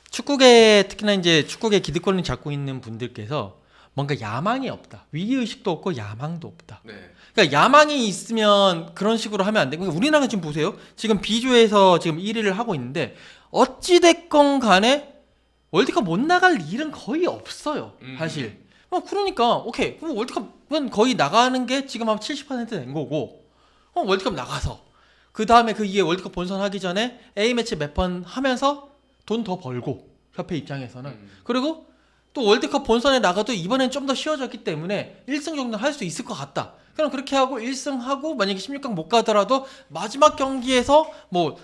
축구계 특히나 이제 축구계 기득권을 잡고 있는 분들께서 뭔가 야망이 없다. 위기 의식도 없고 야망도 없다. 네. 그러니까 야망이 있으면 그런 식으로 하면 안 되고 그러니까 우리나라는 지금 보세요. 지금 B조에서 지금 1위를 하고 있는데 어찌 됐건 간에 월드컵 못 나갈 일은 거의 없어요. 사실. 그러니까 오케이. 그럼 월드컵은 거의 나가는 게 지금 한 70%된 거고. 월드컵 나가서 그 다음에 그 이에 월드컵 본선하기 전에 A 매치 몇 번 하면서 돈 더 벌고 협회 입장에서는 그리고 또 월드컵 본선에 나가도 이번엔 좀 더 쉬워졌기 때문에 1승 정도는 할 수 있을 것 같다. 그럼 그렇게 하고 1승 하고 만약에 16강 못 가더라도 마지막 경기에서 뭐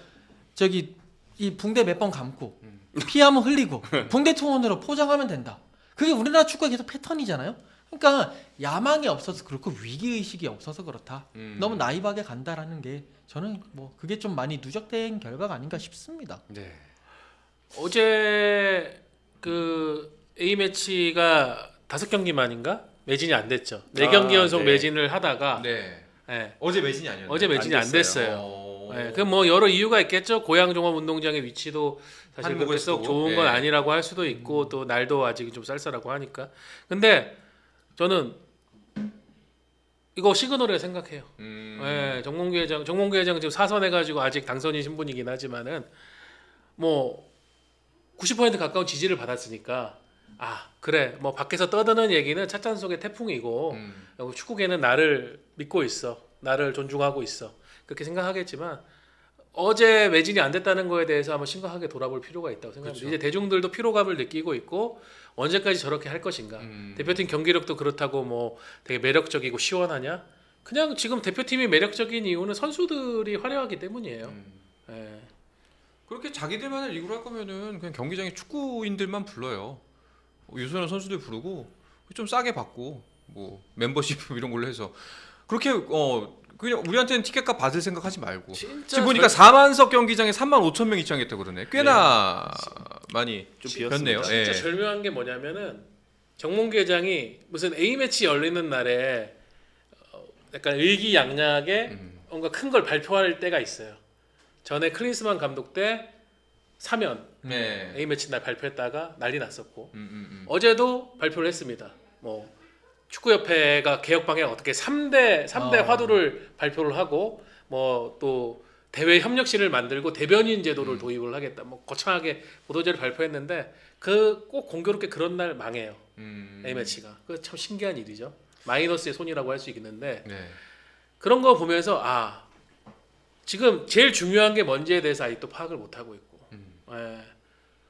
저기 이 붕대 몇 번 감고 피 한번 흘리고 붕대 투혼으로 포장하면 된다. 그게 우리나라 축구의 계속 패턴이잖아요. 그러니까 야망이 없어서 그렇고 위기 의식이 없어서 그렇다. 너무 나이브하게 간다라는 게 저는 뭐 그게 좀 많이 누적된 결과가 아닌가 싶습니다. 네. 어제 그 A 매치가 5경기만인가 매진이 안 됐죠. 4경기 연속 네. 매진을 하다가 네. 예. 어제 매진이 아니었나요? 어제 매진이 안 됐어요. 예, 그 뭐 여러 이유가 있겠죠. 고양 종합 운동장의 위치도 사실 그렇게 한몫을 썩 쓰고. 좋은 건 예. 아니라고 할 수도 있고 또 날도 아직 좀 쌀쌀하고 하니까. 근데 저는 이거 시그널이라 생각해요. 예, 정몽규 회장 지금 사선해가지고 아직 당선인 신분이긴 하지만은 뭐 90% 가까운 지지를 받았으니까 아 그래 뭐 밖에서 떠드는 얘기는 찻잔 속의 태풍이고 축구계는 나를 믿고 있어, 나를 존중하고 있어 그렇게 생각하겠지만 어제 매진이 안 됐다는 거에 대해서 한번 심각하게 돌아볼 필요가 있다고 생각합니다. 그렇죠. 이제 대중들도 피로감을 느끼고 있고 언제까지 저렇게 할 것인가. 대표팀 경기력도 그렇다고 뭐 되게 매력적이고 시원하냐? 그냥 지금 대표팀이 매력적인 이유는 선수들이 화려하기 때문이에요. 예. 그렇게 자기들만의 리그를 할 거면은 그냥 경기장에 축구인들만 불러요. 유소년 선수들 부르고 좀 싸게 받고 뭐 멤버십 이런 걸로 해서 그렇게 그냥 우리한테는 티켓값 받을 생각하지 말고 진짜 지금 보니까 4만석 경기장에 3만 5천 명 입장했다 그러네. 꽤나 많이 좀 변네요. 비었습니다. 진짜 예. 절묘한 게 뭐냐면은 정몽규 회장이 무슨 A 매치 열리는 날에 약간 의기양양하게 뭔가 큰 걸 발표할 때가 있어요. 전에 클린스만 감독 때 사면 네. A 매치 날 발표했다가 난리 났었고 어제도 발표를 했습니다. 뭐 축구협회가 개혁 방향 어떻게 3대 화두를 발표를 하고 뭐 또 대외 협력실을 만들고 대변인 제도를 도입을 하겠다. 뭐 거창하게 보도자를 발표했는데 그 꼭 공교롭게 그런 날 망해요. A 매치가. 그 참 신기한 일이죠. 마이너스의 손이라고 할 수 있는데 네. 그런 거 보면서 아 지금 제일 중요한 게 뭔지에 대해서 아직도 파악을 못 하고 있고. 예.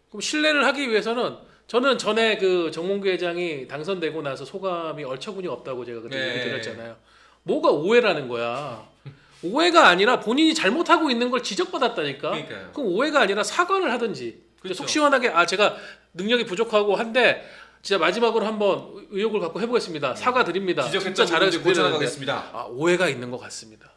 그럼 신뢰를 하기 위해서는 저는 전에 그 정몽규 회장이 당선되고 나서 소감이 얼처구니 없다고 제가 그때 네. 얘기 드렸잖아요. 뭐가 오해라는 거야. 오해가 아니라 본인이 잘못하고 있는 걸 지적받았다니까. 그러니까요. 그럼 오해가 아니라 사과를 하든지. 그렇죠. 속 시원하게 아 제가 능력이 부족하고 한데 진짜 마지막으로 한번 의욕을 갖고 해보겠습니다. 사과드립니다. 진짜 지적했던 잘해서 부분들 고쳐나가겠습니다. 아, 오해가 있는 것 같습니다.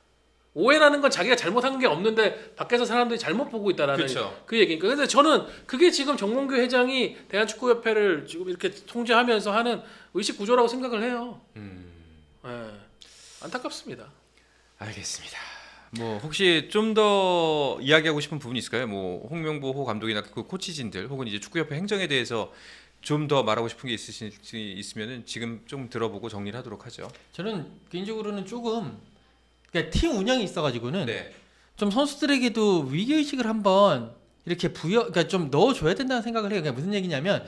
오해라는 건 자기가 잘못한 게 없는데 밖에서 사람들이 잘못 보고 있다라는 그렇죠. 그 얘기니까. 근데 저는 그게 지금 정몽규 회장이 대한축구협회를 지금 이렇게 통제하면서 하는 의식 구조라고 생각을 해요. 예. 안타깝습니다. 알겠습니다. 뭐 혹시 좀 더 이야기하고 싶은 부분이 있을까요? 뭐 홍명보 호 감독이나 그 코치진들 혹은 이제 축구협회 행정에 대해서 좀 더 말하고 싶은 게 있으면은 지금 좀 들어보고 정리를 하도록 하죠. 저는 개인적으로는 조금 그러니까 팀 운영이 있어가지고는 네. 좀 선수들에게도 위기 의식을 한번 이렇게 그러니까 좀 넣어줘야 된다는 생각을 해요. 그러니까 무슨 얘기냐면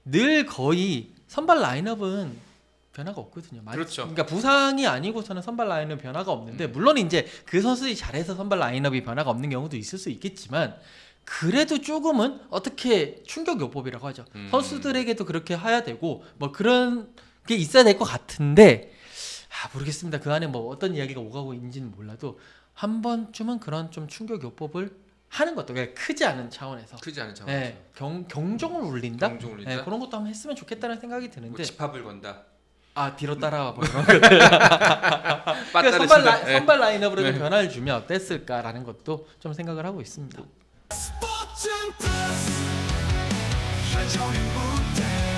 늘 거의 선발 라인업은 변화가 없거든요. 그렇죠. 그러니까 부상이 아니고서는 선발 라인업 변화가 없는데 물론 이제 그 선수들이 잘해서 선발 라인업이 변화가 없는 경우도 있을 수 있겠지만 그래도 조금은 어떻게 충격 요법이라고 하죠. 선수들에게도 그렇게 해야 되고 뭐 그런 게 있어야 될 것 같은데 모르겠습니다. 그 안에 뭐 어떤 이야기가 오가고 있는지는 몰라도 한 번쯤은 그런 좀 충격 요법을 하는 것도 그냥 크지 않은 차원에서 크지 않은 상황에서 네, 경종을 울린다? 경종을 울린다? 네, 그런 것도 한번 했으면 좋겠다는 생각이 드는데 뭐 집합을 건다. 뒤로 따라와 뭐 그런 거. 그러니까 빠따르친다. 선발 라인업으로 좀 네. 변화를 주면 어땠을까라는 것도 좀 생각을 하고 있습니다. 스포츠 플러스 한정의 무대